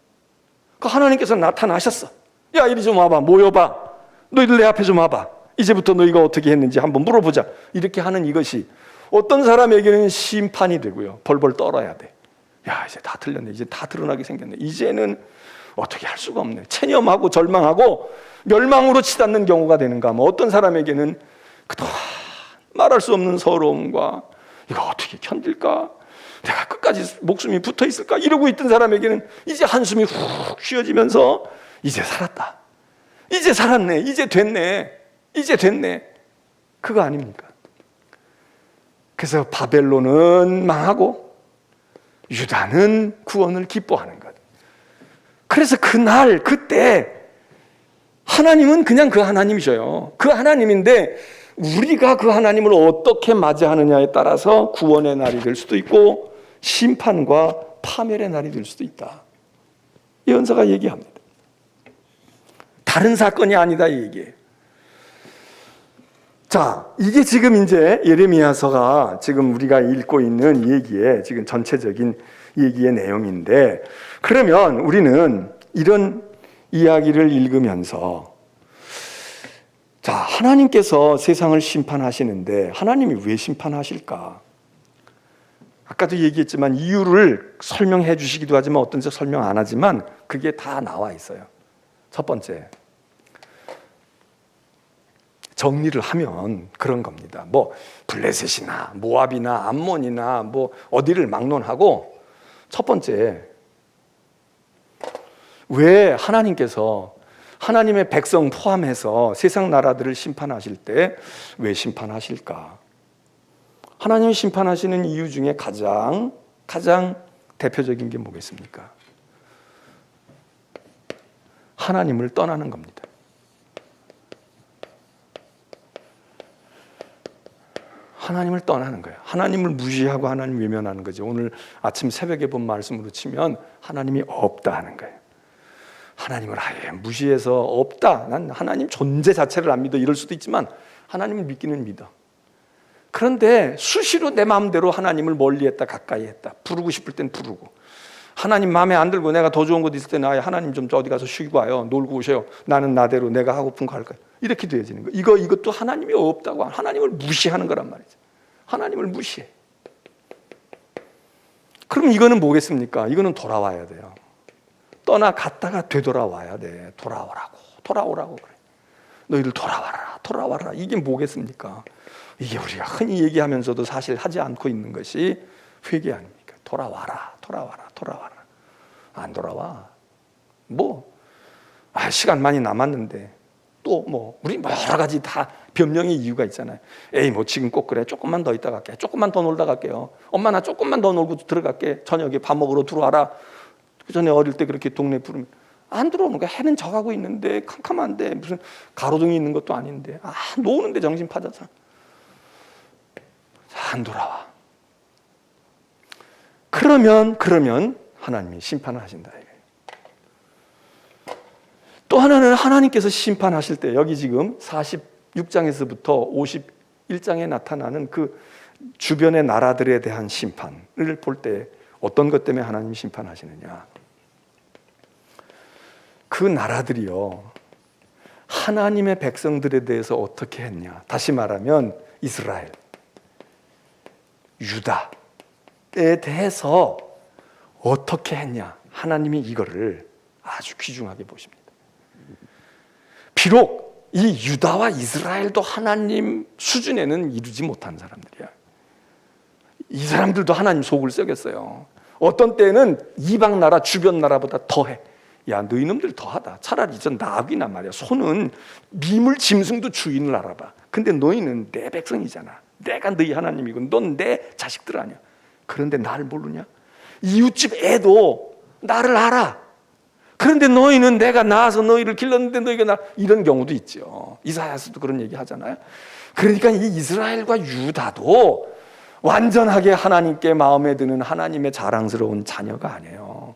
그 하나님께서 나타나셨어. 야, 이리 좀 와봐. 모여봐. 너희들 내 앞에 좀 와봐. 이제부터 너희가 어떻게 했는지 한번 물어보자. 이렇게 하는 이것이 어떤 사람에게는 심판이 되고요. 벌벌 떨어야 돼. 야, 이제 다 틀렸네. 이제 다 드러나게 생겼네. 이제는 어떻게 할 수가 없네. 체념하고 절망하고 멸망으로 치닫는 경우가 되는가. 뭐 어떤 사람에게는 그동안 말할 수 없는 서러움과 이거 어떻게 견딜까? 내가 끝까지 목숨이 붙어 있을까? 이러고 있던 사람에게는 이제 한숨이 훅 쉬어지면서 이제 살았다. 이제 살았네. 이제 됐네. 이제 됐네. 그거 아닙니까? 그래서 바벨론은 망하고 유다는 구원을 기뻐하는 것. 그래서 그날 그때 하나님은 그냥 그 하나님이셔요. 그 하나님인데 우리가 그 하나님을 어떻게 맞이하느냐에 따라서 구원의 날이 될 수도 있고 심판과 파멸의 날이 될 수도 있다. 예언서가 얘기합니다. 다른 사건이 아니다 이 얘기예요. 자, 이게 지금 이제 예레미야서가 지금 우리가 읽고 있는 얘기의 지금 전체적인 얘기의 내용인데, 그러면 우리는 이런 이야기를 읽으면서 자, 하나님께서 세상을 심판하시는데 하나님이 왜 심판하실까? 아까도 얘기했지만 이유를 설명해 주시기도 하지만 어떤 적 설명 안 하지만 그게 다 나와 있어요. 첫 번째, 정리를 하면 그런 겁니다. 뭐 블레셋이나 모압이나 암몬이나 뭐 어디를 막론하고, 첫 번째, 왜 하나님께서 하나님의 백성 포함해서 세상 나라들을 심판하실 때 왜 심판하실까? 하나님이 심판하시는 이유 중에 가장 대표적인 게 뭐겠습니까? 하나님을 떠나는 겁니다. 하나님을 떠나는 거예요. 하나님을 무시하고 하나님 외면하는 거죠. 오늘 아침 새벽에 본 말씀으로 치면 하나님이 없다 하는 거예요. 하나님을 아예 무시해서 없다. 난 하나님 존재 자체를 안 믿어. 이럴 수도 있지만 하나님을 믿기는 믿어. 그런데 수시로 내 마음대로 하나님을 멀리했다 가까이 했다. 부르고 싶을 땐 부르고, 하나님 마음에 안 들고 내가 더 좋은 곳 있을 때는 아예 하나님 좀 어디 가서 쉬고 와요. 놀고 오세요. 나는 나대로 내가 하고픈 거 할 거예요. 이렇게 되어지는 거. 이것도 하나님이 없다고, 하나님을 무시하는 거란 말이죠. 하나님을 무시해. 그럼 이거는 뭐겠습니까? 이거는 돌아와야 돼요. 떠나갔다가 되돌아와야 돼. 돌아오라고 그래. 너희들 돌아와라. 이게 뭐겠습니까? 이게 우리가 흔히 얘기하면서도 사실 하지 않고 있는 것이 회개 아닙니까? 돌아와라. 안 돌아와. 시간 많이 남았는데 또 우리 여러 가지 다 변명의 이유가 있잖아요. 에이, 지금 꼭 그래. 조금만 더 있다 갈게. 조금만 더 놀다 갈게요. 엄마 나 조금만 더 놀고 들어갈게. 저녁에 밥 먹으러 들어와라. 그 전에 어릴 때 그렇게 동네 부르면 안 들어오는 거야. 해는 져가고 있는데 캄캄한데 무슨 가로등이 있는 것도 아닌데 노는데 정신 파져서 안 돌아와. 그러면 하나님이 심판을 하신다. 또 하나는 하나님께서 심판하실 때 여기 지금 46장에서부터 51장에 나타나는 그 주변의 나라들에 대한 심판을 볼 때 어떤 것 때문에 하나님이 심판하시느냐. 그 나라들이요, 하나님의 백성들에 대해서 어떻게 했냐. 다시 말하면 이스라엘, 유다에 대해서 어떻게 했냐. 하나님이 이거를 아주 귀중하게 보십니다. 비록 이 유다와 이스라엘도 하나님 수준에는 이루지 못한 사람들이야. 이 사람들도 하나님 속을 썩였어요. 어떤 때는 이방 나라 주변 나라보다 더해. 야, 너희 놈들 더하다. 차라리 전 나귀나 말이야. 소는 미물 짐승도 주인을 알아봐. 근데 너희는 내 백성이잖아. 내가 너희 하나님이고 넌 내 자식들 아니야. 그런데 나를 모르냐? 이웃집 애도 나를 알아. 그런데 너희는 내가 낳아서 너희를 길렀는데 너희가 이런 경우도 있죠. 이사야서도 그런 얘기 하잖아요. 그러니까 이 이스라엘과 유다도 완전하게 하나님께 마음에 드는 하나님의 자랑스러운 자녀가 아니에요.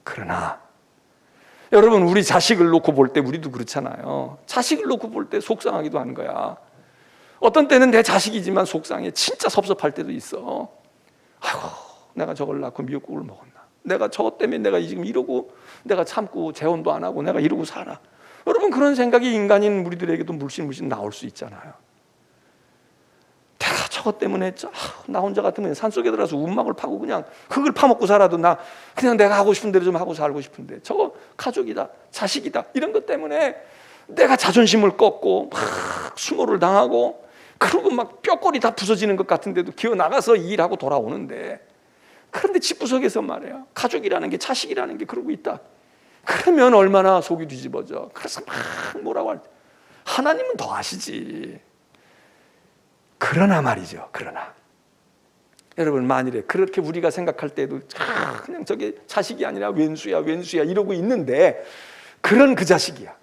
그러나 여러분, 우리 자식을 놓고 볼 때 우리도 그렇잖아요. 자식을 놓고 볼 때 속상하기도 하는 거야. 어떤 때는 내 자식이지만 속상해. 진짜 섭섭할 때도 있어. 아이고, 내가 저걸 낳고 미역국을 먹었나. 내가 저것 때문에 내가 지금 이러고 내가 참고 재혼도 안 하고 내가 이러고 살아. 여러분, 그런 생각이 인간인 우리들에게도 물씬 나올 수 있잖아요. 내가 저것 때문에 나 혼자 같으면 산속에 들어가서 움막을 파고 그냥 흙을 파먹고 살아도 나 그냥 내가 하고 싶은 대로 좀 하고 살고 싶은데 저거 가족이다, 자식이다, 이런 것 때문에 내가 자존심을 꺾고 막 수모를 당하고 그러고 막 뼈골이 다 부서지는 것 같은데도 기어 나가서 일하고 돌아오는데, 그런데 집구석에서 말이야, 가족이라는 게, 자식이라는 게 그러고 있다. 그러면 얼마나 속이 뒤집어져. 그래서 막 뭐라고 할 때 하나님은 더 아시지. 그러나 말이죠. 그러나 여러분, 만일에 그렇게 우리가 생각할 때도 그냥 저게 자식이 아니라 왼수야 이러고 있는데, 그런 그 자식이야.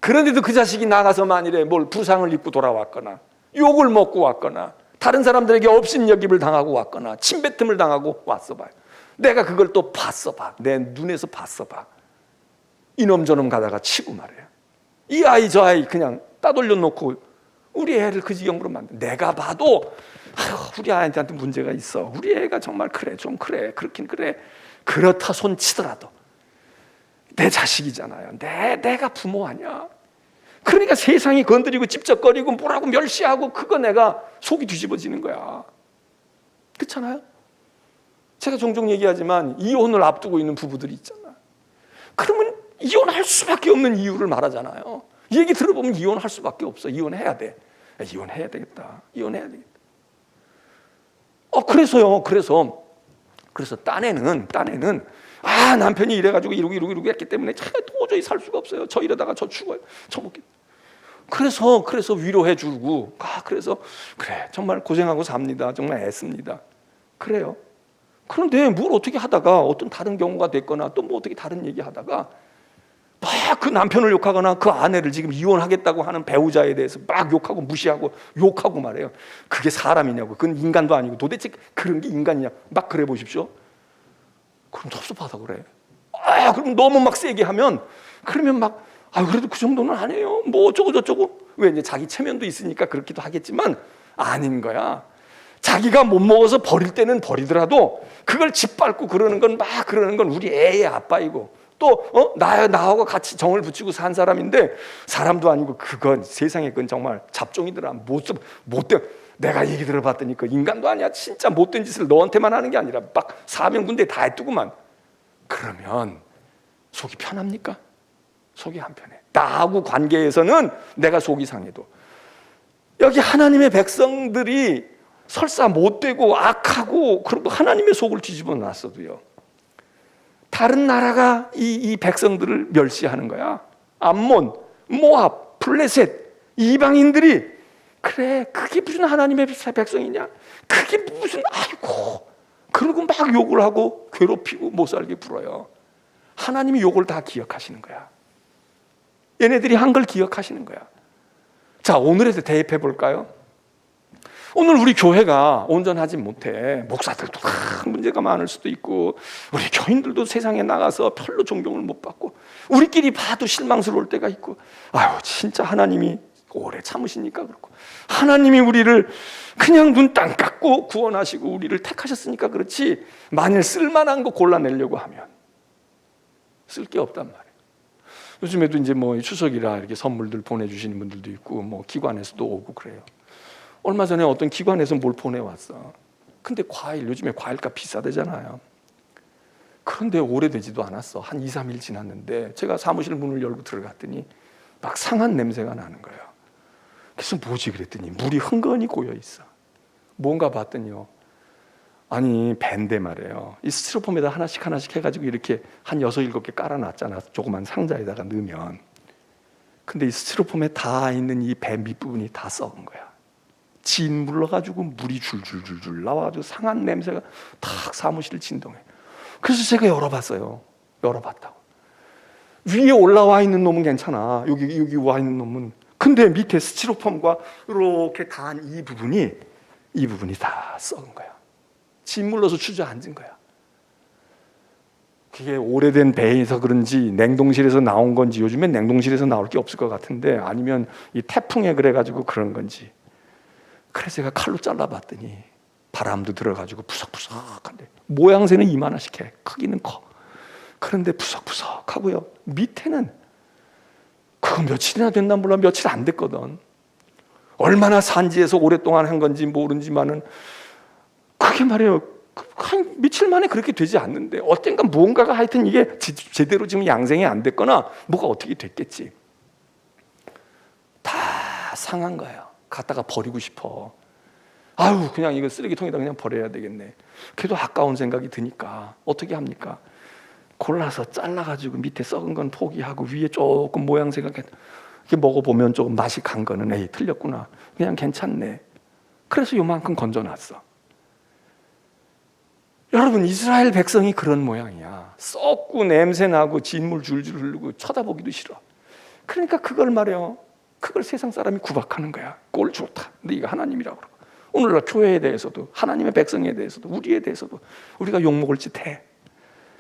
그런데도 그 자식이 나가서 만일에 뭘 부상을 입고 돌아왔거나 욕을 먹고 왔거나 다른 사람들에게 업신여김을 당하고 왔거나 침뱉음을 당하고 왔어 봐요. 내가 그걸 또 봤어 봐. 내 눈에서 봤어 봐. 이놈 저놈 가다가 치고 말이에요. 이 아이 저 아이 그냥 따돌려 놓고 우리 애를 그 지경으로 만든. 내가 봐도 우리 아이한테 문제가 있어. 우리 애가 정말 좀 그래. 그렇긴 그래. 그렇다 손 치더라도 내 자식이잖아요. 내가 부모 아니야. 그러니까 세상이 건드리고 찝쩍거리고 뭐라고 멸시하고 그거 내가 속이 뒤집어지는 거야. 그렇잖아요? 제가 종종 얘기하지만 이혼을 앞두고 있는 부부들이 있잖아. 그러면 이혼할 수밖에 없는 이유를 말하잖아요. 얘기 들어보면 이혼할 수밖에 없어. 이혼해야 돼. 이혼해야 되겠다. 그래서 딴에는 남편이 이래가지고 이러고 했기 때문에 도저히 살 수가 없어요. 저 이러다가 저 죽어요. 저 먹겠. 그래서 위로해 주고, 그래서 그래 정말 고생하고 삽니다. 정말 애씁니다. 그래요. 그런데 뭘 어떻게 하다가 어떤 다른 경우가 됐거나 또 뭐 어떻게 다른 얘기하다가 막 그 남편을 욕하거나 그 아내를 지금 이혼하겠다고 하는 배우자에 대해서 막 욕하고 무시하고 욕하고 말해요. 그게 사람이냐고. 그건 인간도 아니고 도대체 그런 게 인간이냐. 막 그래 보십시오. 그럼 섭섭하다 그래. 그럼 너무 막 세게 하면 그러면 막 그래도 그 정도는 안 해요. 뭐 어쩌고. 왜 이제 자기 체면도 있으니까 그렇기도 하겠지만 아닌 거야. 자기가 못 먹어서 버릴 때는 버리더라도 그걸 짓밟고 그러는 건 우리 애의 아빠이고 또 나하고 같이 정을 붙이고 산 사람인데 사람도 아니고 그건 세상에 그건 정말 잡종이더라. 못된. 내가 얘기 들어봤더니 그 인간도 아니야. 진짜 못된 짓을 너한테만 하는 게 아니라 막 사명군대 다 했더구만. 그러면 속이 편합니까? 속이 안 편해. 나하고 관계에서는 내가 속이 상해도 여기 하나님의 백성들이 설사 못되고 악하고 그리고 하나님의 속을 뒤집어 놨어도요, 다른 나라가 이 백성들을 멸시하는 거야. 암몬, 모압, 블레셋, 이방인들이 그래 그게 무슨 하나님의 백성이냐? 그게 무슨 그러고 막 욕을 하고 괴롭히고 못 살게 굴어요. 하나님이 요걸 다 기억하시는 거야. 얘네들이 한 걸 기억하시는 거야. 자, 오늘에도 대입해 볼까요? 오늘 우리 교회가 온전하지 못해. 목사들도 문제가 많을 수도 있고, 우리 교인들도 세상에 나가서 별로 존경을 못 받고, 우리끼리 봐도 실망스러울 때가 있고, 아유, 진짜 하나님이 오래 참으시니까 그렇고, 하나님이 우리를 그냥 눈 땅 감고 구원하시고 우리를 택하셨으니까 그렇지, 만일 쓸만한 거 골라내려고 하면 쓸 게 없단 말이에요. 요즘에도 이제 뭐 추석이라 이렇게 선물들 보내주시는 분들도 있고, 뭐 기관에서도 오고 그래요. 얼마 전에 어떤 기관에서 뭘 보내왔어. 근데 요즘에 과일값 비싸대잖아요. 그런데 오래되지도 않았어. 한 2, 3일 지났는데 제가 사무실 문을 열고 들어갔더니 막 상한 냄새가 나는 거예요. 그래서 뭐지 그랬더니 물이 흥건히 고여 있어. 뭔가 봤더니요, 아니 밴데 말이에요. 이 스티로폼에다 하나씩 해가지고 이렇게 한 6, 7개 깔아놨잖아. 조그만 상자에다가 넣으면. 근데 이 스티로폼에 다 있는 이 배 밑부분이 다 썩은 거야. 진 물러가지고 물이 줄줄줄줄 나와가지고 상한 냄새가 탁 사무실을 진동해. 그래서 제가 열어봤어요. 열어봤다고. 위에 올라와 있는 놈은 괜찮아. 여기 와 있는 놈은. 근데 밑에 스티로폼과 이렇게 닿은 이 부분이 다 썩은 거야. 진 물러서 주저앉은 거야. 그게 오래된 배에서 그런지 냉동실에서 나온 건지, 요즘엔 냉동실에서 나올 게 없을 것 같은데, 아니면 이 태풍에 그래가지고 그런 건지. 그래서 제가 칼로 잘라봤더니 바람도 들어가지고 푸석푸석한데, 모양새는 이만하씩 해. 크기는 커. 그런데 푸석푸석하고요, 밑에는 그거 며칠이나 됐나 몰라, 며칠 안 됐거든. 얼마나 산지에서 오랫동안 한 건지 모르지만은 그게 말이에요, 한 며칠 만에 그렇게 되지 않는데, 어젠가 무언가가 하여튼 이게 제대로 지금 양생이 안 됐거나 뭐가 어떻게 됐겠지. 다 상한 거예요. 갖다가 버리고 싶어. 아유, 그냥 이거 쓰레기통에다 그냥 버려야 되겠네. 그래도 아까운 생각이 드니까 어떻게 합니까? 골라서 잘라가지고 밑에 썩은 건 포기하고 위에 조금 모양새가 이렇게 먹어보면 조금 맛이 간 거는 에이 틀렸구나, 그냥 괜찮네. 그래서 요만큼 건져놨어. 여러분, 이스라엘 백성이 그런 모양이야. 썩고 냄새나고 진물 줄줄 흐르고 쳐다보기도 싫어. 그러니까 그걸 말이에요, 그걸 세상 사람이 구박하는 거야. 꼴 좋다, 네가 하나님이라고 그러고. 오늘날 교회에 대해서도, 하나님의 백성에 대해서도, 우리에 대해서도 우리가 욕먹을 짓 해.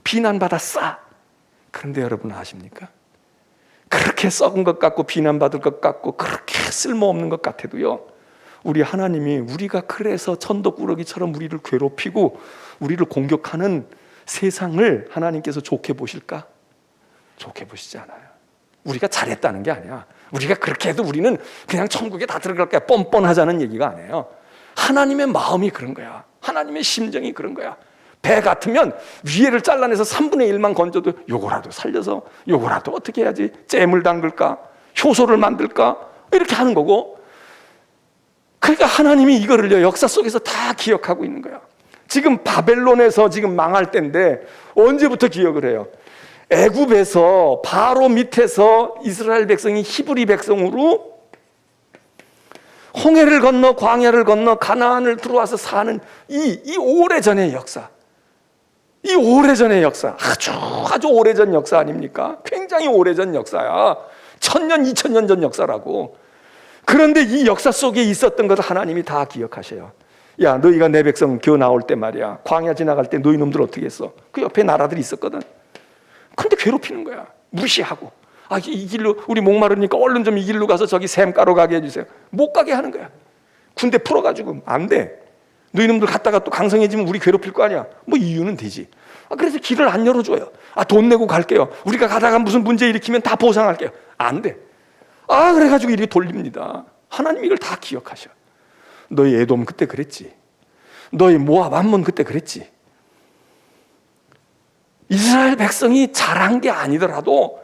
비난받아 싸. 그런데 여러분 아십니까? 그렇게 썩은 것 같고 비난받을 것 같고 그렇게 쓸모없는 것 같아도요, 우리 하나님이 우리가 그래서 천덕꾸러기처럼 우리를 괴롭히고 우리를 공격하는 세상을 하나님께서 좋게 보실까? 좋게 보시지 않아요. 우리가 잘했다는 게 아니야. 우리가 그렇게 해도 우리는 그냥 천국에 다 들어갈 거야, 뻔뻔하자는 얘기가 아니에요. 하나님의 마음이 그런 거야. 하나님의 심정이 그런 거야. 배 같으면 위에를 잘라내서 3분의 1만 건져도 요거라도 살려서 요거라도 어떻게 해야지, 잼을 담글까, 효소를 만들까, 이렇게 하는 거고. 그러니까 하나님이 이거를요, 역사 속에서 다 기억하고 있는 거야. 지금 바벨론에서 지금 망할 때인데 언제부터 기억을 해요? 애굽에서 바로 밑에서 이스라엘 백성이 히브리 백성으로 홍해를 건너 광야를 건너 가나안을 들어와서 사는 이 오래전의 역사, 이 오래전의 역사, 아주 오래전 역사 아닙니까? 굉장히 오래전 역사야. 1000년, 2000년 전 역사라고. 그런데 이 역사 속에 있었던 것을 하나님이 다 기억하셔요. 야, 너희가 내 백성 겨 나올 때 말이야, 광야 지나갈 때 너희 놈들 어떻게 했어? 그 옆에 나라들이 있었거든. 근데 괴롭히는 거야. 무시하고. 아, 이 길로 우리 목마르니까 얼른 좀 이 길로 가서 저기 샘가로 가게 해주세요. 못 가게 하는 거야. 군대 풀어가지고. 안 돼. 너희 놈들 갔다가 또 강성해지면 우리 괴롭힐 거 아니야. 뭐 이유는 되지. 그래서 길을 안 열어줘요. 돈 내고 갈게요. 우리가 가다가 무슨 문제 일으키면 다 보상할게요. 안 돼. 그래가지고 이렇게 돌립니다. 하나님 이걸 다 기억하셔. 너희 에돔 그때 그랬지. 너희 모압 암몬 그때 그랬지. 이스라엘 백성이 잘한 게 아니더라도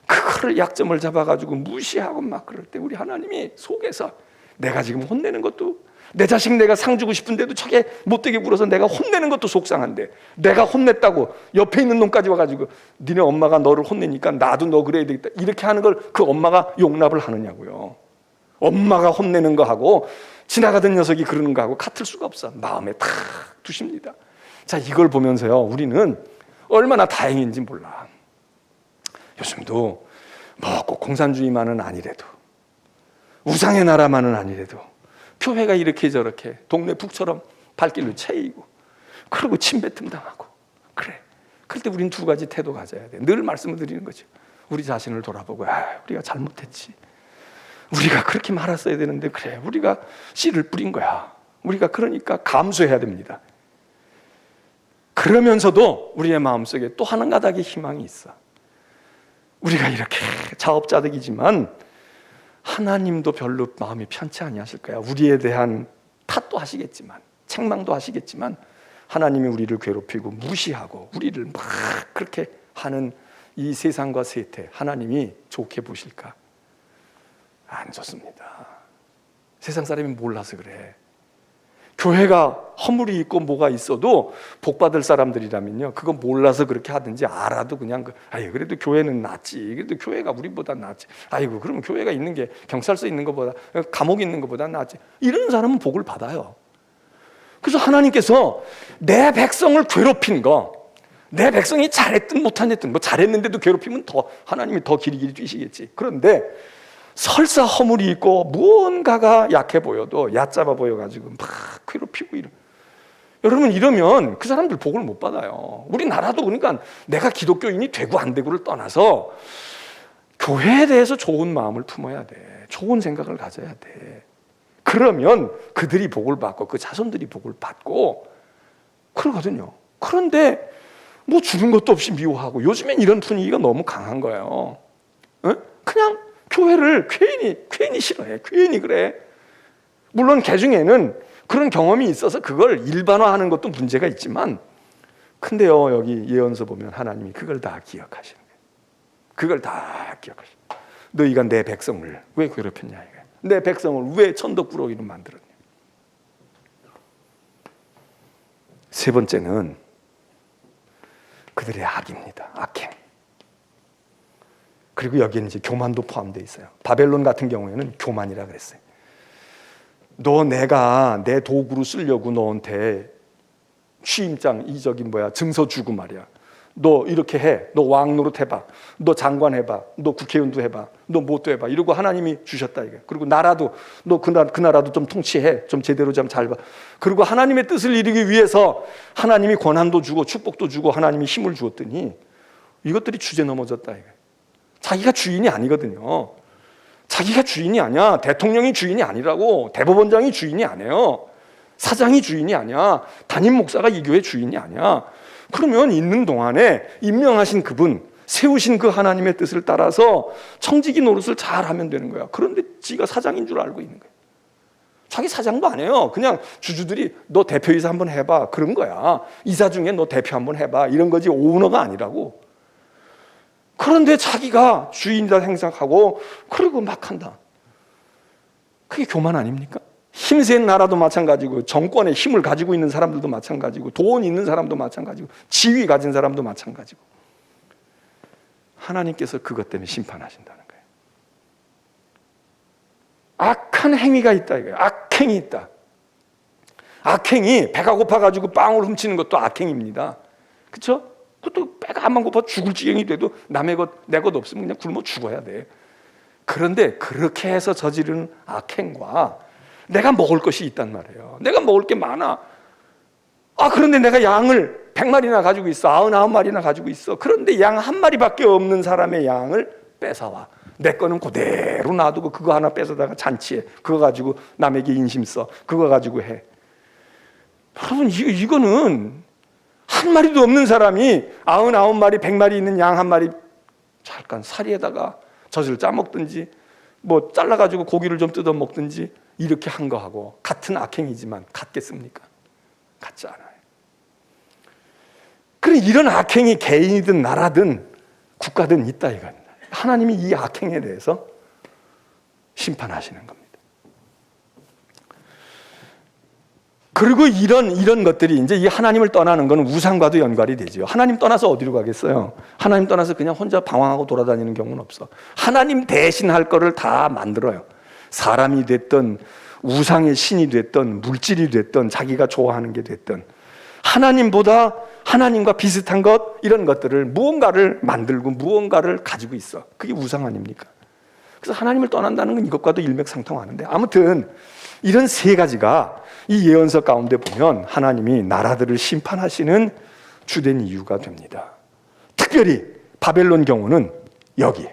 그거를 약점을 잡아가지고 무시하고 막 그럴 때 우리 하나님이 속에서, 내가 지금 혼내는 것도, 내 자식 내가 상 주고 싶은데도 저게 못되게 굴어서 내가 혼내는 것도 속상한데, 내가 혼냈다고 옆에 있는 놈까지 와가지고 니네 엄마가 너를 혼내니까 나도 너 그래야 되겠다, 이렇게 하는 걸 그 엄마가 용납을 하느냐고요. 엄마가 혼내는 거하고 지나가던 녀석이 그러는 거하고 같을 수가 없어. 마음에 탁 두십니다. 자, 이걸 보면서요, 우리는 얼마나 다행인지 몰라. 요즘도 뭐 꼭 공산주의만은 아니래도, 우상의 나라만은 아니래도 교회가 이렇게 저렇게 동네 북처럼 발길로 채이고, 그리고 침뱉음 당하고 그래. 그럴 때 우린 두 가지 태도 가져야 돼. 늘 말씀을 드리는 거죠. 우리 자신을 돌아보고, 우리가 잘못했지. 우리가 그렇게 말았어야 되는데, 그래, 우리가 씨를 뿌린 거야. 우리가 그러니까 감수해야 됩니다. 그러면서도 우리의 마음속에 또 한 가닥의 희망이 있어. 우리가 이렇게 자업자득이지만 하나님도 별로 마음이 편치 아니하실 거야. 우리에 대한 탓도 하시겠지만, 책망도 하시겠지만, 하나님이 우리를 괴롭히고 무시하고 우리를 막 그렇게 하는 이 세상과 세태, 하나님이 좋게 보실까? 안 좋습니다. 세상 사람이 몰라서 그래. 교회가 허물이 있고 뭐가 있어도 복받을 사람들이라면요, 그거 몰라서 그렇게 하든지, 알아도 그냥 그래도 교회는 낫지, 그래도 교회가 우리보다 낫지, 그러면 교회가 있는 게 경찰서 있는 것보다, 감옥 있는 것보다 낫지, 이런 사람은 복을 받아요. 그래서 하나님께서 내 백성을 괴롭힌 거, 내 백성이 잘했든 못했든, 뭐 잘했는데도 괴롭히면 더 하나님이 더 길이 뛰시겠지. 그런데 설사 허물이 있고 무언가가 약해 보여도, 얕잡아 보여가지고 막 괴롭히고 여러분, 이러면 그 사람들 복을 못 받아요. 우리나라도 그러니까 내가 기독교인이 되고 안 되고를 떠나서 교회에 대해서 좋은 마음을 품어야 돼. 좋은 생각을 가져야 돼. 그러면 그들이 복을 받고 그 자손들이 복을 받고 그러거든요. 그런데 뭐 주는 것도 없이 미워하고, 요즘엔 이런 분위기가 너무 강한 거예요. 그냥 교회를 괜히 싫어해. 괜히 그래. 물론 개중에는 그런 경험이 있어서 그걸 일반화하는 것도 문제가 있지만, 근데요, 여기 예언서 보면 하나님이 그걸 다 기억하시는 거예요. 그걸 다 기억하시는 거예요. 너희가 내 백성을 왜 괴롭혔냐 이거예요. 내 백성을 왜 천덕꾸러기로 만들었냐. 세 번째는 그들의 악입니다. 악행. 그리고 여기에는 이제 교만도 포함되어 있어요. 바벨론 같은 경우에는 교만이라 그랬어요. 내가 내 도구로 쓰려고 너한테 취임장, 증서 주고 말이야. 너 이렇게 해. 너 왕 노릇 해봐. 너 장관 해봐. 너 국회의원도 해봐. 너 뭣도 해봐. 이러고 하나님이 주셨다 이게. 그리고 나라도 너 그 나라도 좀 통치해. 좀 제대로 좀 잘 봐. 그리고 하나님의 뜻을 이루기 위해서 하나님이 권한도 주고 축복도 주고 하나님이 힘을 주었더니 이것들이 주제 넘어졌다 이게. 자기가 주인이 아니거든요. 자기가 주인이 아니야. 대통령이 주인이 아니라고. 대법원장이 주인이 아니에요. 사장이 주인이 아니야. 담임 목사가 이 교회 주인이 아니야. 그러면 있는 동안에 임명하신 그분, 세우신 그 하나님의 뜻을 따라서 청지기 노릇을 잘 하면 되는 거야. 그런데 지가 사장인 줄 알고 있는 거야. 자기 사장도 안 해요. 그냥 주주들이 너 대표이사 한번 해봐. 그런 거야. 이사 중에 너 대표 한번 해봐. 이런 거지 오너가 아니라고. 그런데 자기가 주인이다 생각하고 그리고 막 한다. 그게 교만 아닙니까? 힘센 나라도 마찬가지고, 정권의 힘을 가지고 있는 사람들도 마찬가지고, 돈 있는 사람도 마찬가지고, 지위 가진 사람도 마찬가지고, 하나님께서 그것 때문에 심판하신다는 거예요. 악한 행위가 있다 이거예요. 악행이 있다. 악행이 배가 고파가지고 빵을 훔치는 것도 악행입니다. 그렇죠? 그것도 배가 안만 고파 죽을 지경이 돼도 남의 것, 내 것 없으면 그냥 굶어 죽어야 돼. 그런데 그렇게 해서 저지른 악행과 내가 먹을 것이 있단 말이에요. 내가 먹을 게 많아. 그런데 내가 양을 100마리나 가지고 있어. 99마리나 가지고 있어. 그런데 양 한 마리밖에 없는 사람의 양을 뺏어와. 내 거는 그대로 놔두고 그거 하나 뺏어다가 잔치해. 그거 가지고 남에게 인심 써. 그거 가지고 해. 여러분, 이거는 한 마리도 없는 사람이 99마리, 100마리 있는 양 한 마리 잠깐 사리에다가 젖을 짜먹든지 뭐 잘라가지고 고기를 좀 뜯어 먹든지 이렇게 한 거하고 같은 악행이지만 같겠습니까? 같지 않아요. 그래, 이런 악행이 개인이든 나라든 국가든 있다 이겁니다. 하나님이 이 악행에 대해서 심판하시는 겁니다. 그리고 이런 것들이 이제 이 하나님을 떠나는 건 우상과도 연관이 되죠. 하나님 떠나서 어디로 가겠어요? 하나님 떠나서 그냥 혼자 방황하고 돌아다니는 경우는 없어. 하나님 대신 할 거를 다 만들어요. 사람이 됐든 하나님의 신이 됐든 물질이 됐든 자기가 좋아하는 게 됐든 하나님과 비슷한 것, 이런 것들을 무언가를 만들고 무언가를 가지고 있어. 그게 우상 아닙니까? 그래서 하나님을 떠난다는 건 이것과도 일맥상통하는데, 아무튼 이런 세 가지가 이 예언서 가운데 보면 하나님이 나라들을 심판하시는 주된 이유가 됩니다. 특별히 바벨론 경우는 여기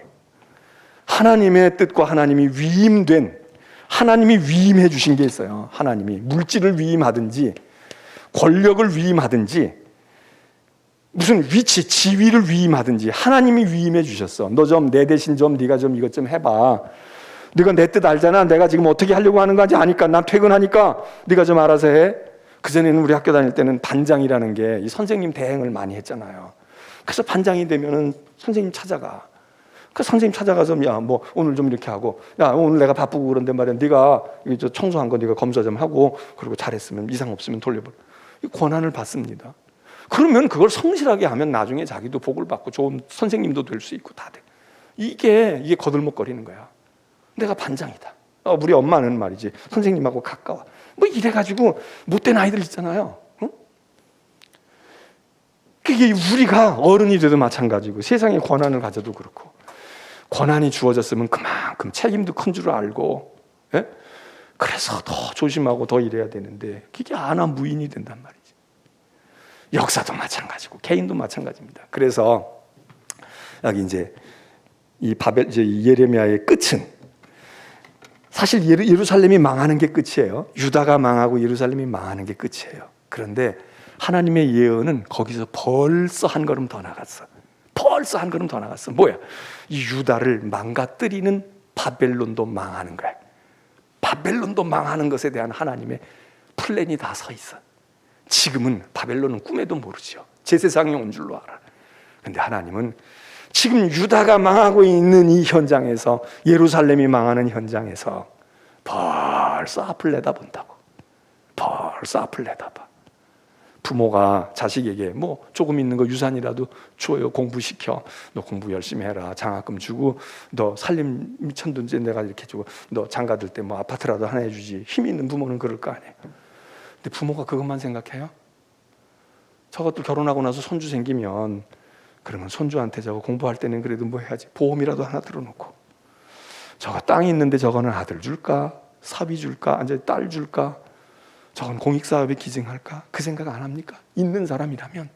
하나님의 뜻과 하나님이 위임된, 하나님이 위임해 주신 게 있어요. 하나님이 물질을 위임하든지 권력을 위임하든지 무슨 위치, 지위를 위임하든지 하나님이 위임해 주셨어. 너 좀 내 대신 좀 네가 좀 이것 좀 해봐. 네가 내 뜻 알잖아. 내가 지금 어떻게 하려고 하는 건지 아니까. 난 퇴근하니까 네가 좀 알아서 해. 그전에는 우리 학교 다닐 때는 반장이라는 게 이 선생님 대행을 많이 했잖아요. 그래서 반장이 되면은 선생님 찾아가. 그 선생님 찾아가서 야, 뭐 오늘 좀 이렇게 하고, 야, 오늘 내가 바쁘고 그런데 말이야. 네가 저 청소한 거 네가 검사 좀 하고, 그리고 잘했으면 이상 없으면 돌려버려. 이 권한을 받습니다. 그러면 그걸 성실하게 하면 나중에 자기도 복을 받고 좋은 선생님도 될 수 있고 다 돼. 이게 거들먹거리는 거야. 내가 반장이다. 우리 엄마는 말이지 선생님하고 가까워. 뭐 이래가지고 못된 아이들 있잖아요. 응? 그게 우리가 어른이 돼도 마찬가지고 세상에 권한을 가져도 그렇고, 권한이 주어졌으면 그만큼 책임도 큰 줄 알고, 예? 그래서 더 조심하고 더 이래야 되는데 그게 안하무인이 된단 말이지. 역사도 마찬가지고 개인도 마찬가지입니다. 그래서 여기 이제 이 예레미야의 끝은 사실 예루살렘이 망하는 게 끝이에요. 유다가 망하고 예루살렘이 망하는 게 끝이에요. 그런데 하나님의 예언은 거기서 벌써 한 걸음 더 나갔어. 벌써 한 걸음 더 나갔어. 뭐야? 이 유다를 망가뜨리는 바벨론도 망하는 거야. 바벨론도 망하는 것에 대한 하나님의 플랜이 다 서 있어. 지금은 바벨론은 꿈에도 모르죠. 제 세상에 온 줄로 알아. 근데 하나님은 지금 유다가 망하고 있는 이 현장에서, 예루살렘이 망하는 현장에서 벌써 앞을 내다본다고. 벌써 앞을 내다봐. 부모가 자식에게 뭐 조금 있는 거 유산이라도 줘요. 공부시켜. 너 공부 열심히 해라. 장학금 주고, 너 살림 미천든지 내가 이렇게 주고, 너 장가들 때 뭐 아파트라도 하나 해주지. 힘 있는 부모는 그럴 거 아니에요. 근데 부모가 그것만 생각해요? 저것도 결혼하고 나서 손주 생기면 그러면 손주한테 저거 공부할 때는 그래도 뭐 해야지. 보험이라도 하나 들어놓고. 저거 땅이 있는데 저거는 아들 줄까? 사비 줄까? 아니 딸 줄까? 저건 공익사업에 기증할까? 그 생각 안 합니까? 있는 사람이라면.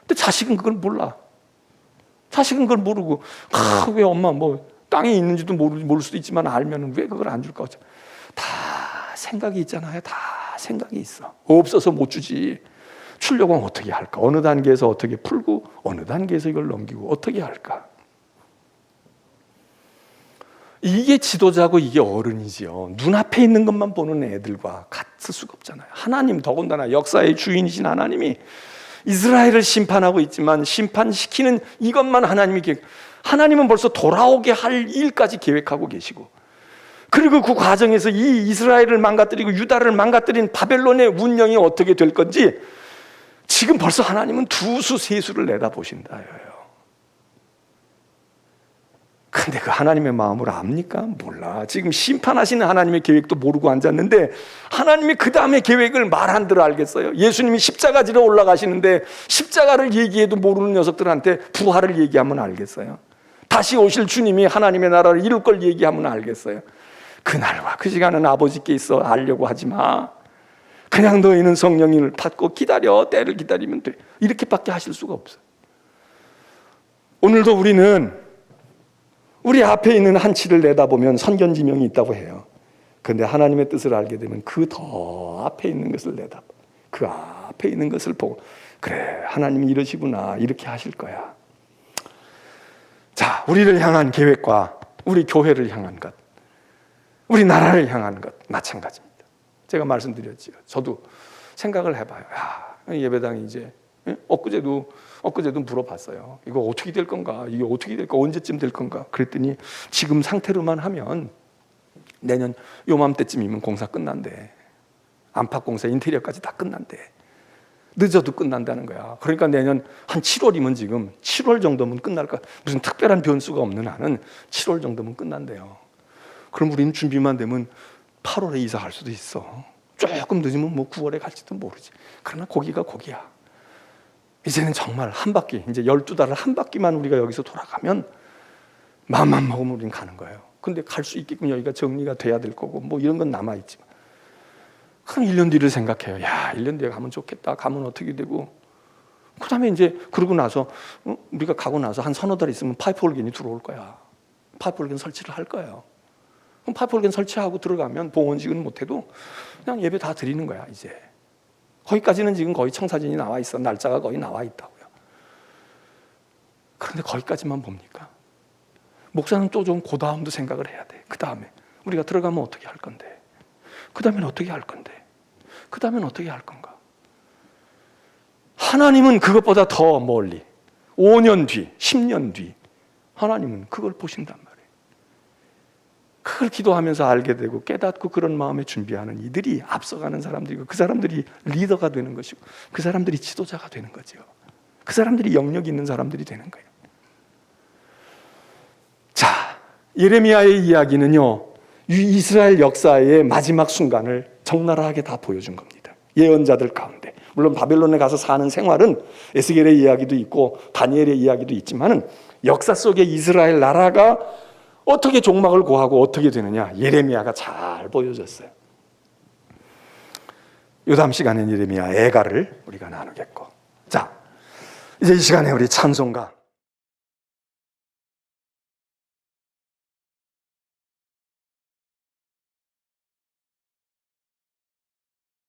근데 자식은 그걸 몰라. 자식은 그걸 모르고, 왜 엄마 뭐 땅이 있는지도 모를 수도 있지만 알면은 왜 그걸 안 줄까? 다 생각이 있잖아요. 다 생각이 있어. 없어서 못 주지. 주려고 하면 어떻게 할까? 어느 단계에서 어떻게 풀고, 어느 단계에서 이걸 넘기고 어떻게 할까? 이게 지도자고 이게 어른이지요. 눈앞에 있는 것만 보는 애들과 같을 수가 없잖아요. 하나님, 더군다나 역사의 주인이신 하나님이 이스라엘을 심판하고 있지만 심판시키는 이것만 하나님은 벌써 돌아오게 할 일까지 계획하고 계시고, 그리고 그 과정에서 이 이스라엘을 망가뜨리고 유다를 망가뜨린 바벨론의 운명이 어떻게 될 건지 지금 벌써 하나님은 두수 세수를 내다보신다예요. 근데 그 하나님의 마음을 압니까? 몰라. 지금 심판하시는 하나님의 계획도 모르고 앉았는데 하나님이 그 다음의 계획을 말한들 알겠어요? 예수님이 십자가 지러 올라가시는데 십자가를 얘기해도 모르는 녀석들한테 부활을 얘기하면 알겠어요? 다시 오실 주님이 하나님의 나라를 이룰 걸 얘기하면 알겠어요? 그날과 그 시간은 아버지께 있어 알려고 하지 마. 그냥 너희는 성령을 받고 기다려. 때를 기다리면 돼. 이렇게밖에 하실 수가 없어요. 오늘도 우리는 우리 앞에 있는 한치를 내다보면 선견지명이 있다고 해요. 그런데 하나님의 뜻을 알게 되면 그 더 앞에 있는 것을 내다봐. 그 앞에 있는 것을 보고, 그래, 하나님이 이러시구나. 이렇게 하실 거야. 자, 우리를 향한 계획과 우리 교회를 향한 것, 우리 나라를 향한 것 마찬가지입니다. 제가 말씀드렸죠. 저도 생각을 해봐요. 예배당이 이제 엊그제도 물어봤어요. 이거 어떻게 될 건가? 이게 어떻게 될까? 언제쯤 될 건가? 그랬더니 지금 상태로만 하면 내년 요맘때쯤이면 공사 끝난대. 안팎 공사, 인테리어까지 다 끝난대. 늦어도 끝난다는 거야. 그러니까 내년 한 7월이면 지금 7월 정도면 끝날까? 무슨 특별한 변수가 없는 한은 7월 정도면 끝난대요. 그럼 우리는 준비만 되면 8월에 이사할 수도 있어. 조금 늦으면 뭐 9월에 갈지도 모르지. 그러나 거기가 거기야. 이제는 정말 한 바퀴, 이제 12달을 한 바퀴만 우리가 여기서 돌아가면 마음만 먹으면 우린 가는 거예요. 근데 갈 수 있게끔 여기가 정리가 돼야 될 거고 뭐 이런 건 남아있지만, 그럼 1년 뒤를 생각해요. 야, 1년 뒤에 가면 좋겠다. 가면 어떻게 되고, 그 다음에 이제 그러고 나서 우리가 가고 나서 한 서너 달 있으면 파이프 올겐이 들어올 거야. 파이프 올겐 설치를 할 거예요. 그럼 파이프 올겐 설치하고 들어가면 봉헌식은 못해도 그냥 예배 다 드리는 거야. 이제 거기까지는 지금 거의 청사진이 나와 있어. 날짜가 거의 나와 있다고요. 그런데 거기까지만 봅니까? 목사는 또 좀 그 다음도 생각을 해야 돼. 그 다음에 우리가 들어가면 어떻게 할 건데, 그 다음엔 어떻게 할 건데, 그 다음엔 어떻게 할 건가. 하나님은 그것보다 더 멀리 5년 뒤, 10년 뒤 하나님은 그걸 보신단 말이에요. 그걸 기도하면서 알게 되고 깨닫고 그런 마음에 준비하는 이들이 앞서가는 사람들이고, 그 사람들이 리더가 되는 것이고, 그 사람들이 지도자가 되는 거죠. 그 사람들이 영역 있는 사람들이 되는 거예요. 자, 예레미야의 이야기는요, 이스라엘 역사의 마지막 순간을 적나라하게 다 보여준 겁니다. 예언자들 가운데, 물론 바벨론에 가서 사는 생활은 에스겔의 이야기도 있고 다니엘의 이야기도 있지만은 역사 속에 이스라엘 나라가 어떻게 종막을 고하고 어떻게 되느냐, 예레미야가 잘 보여줬어요. 요 다음 시간엔 예레미야 애가를 우리가 나누겠고, 자, 이제 이 시간에 우리 찬송가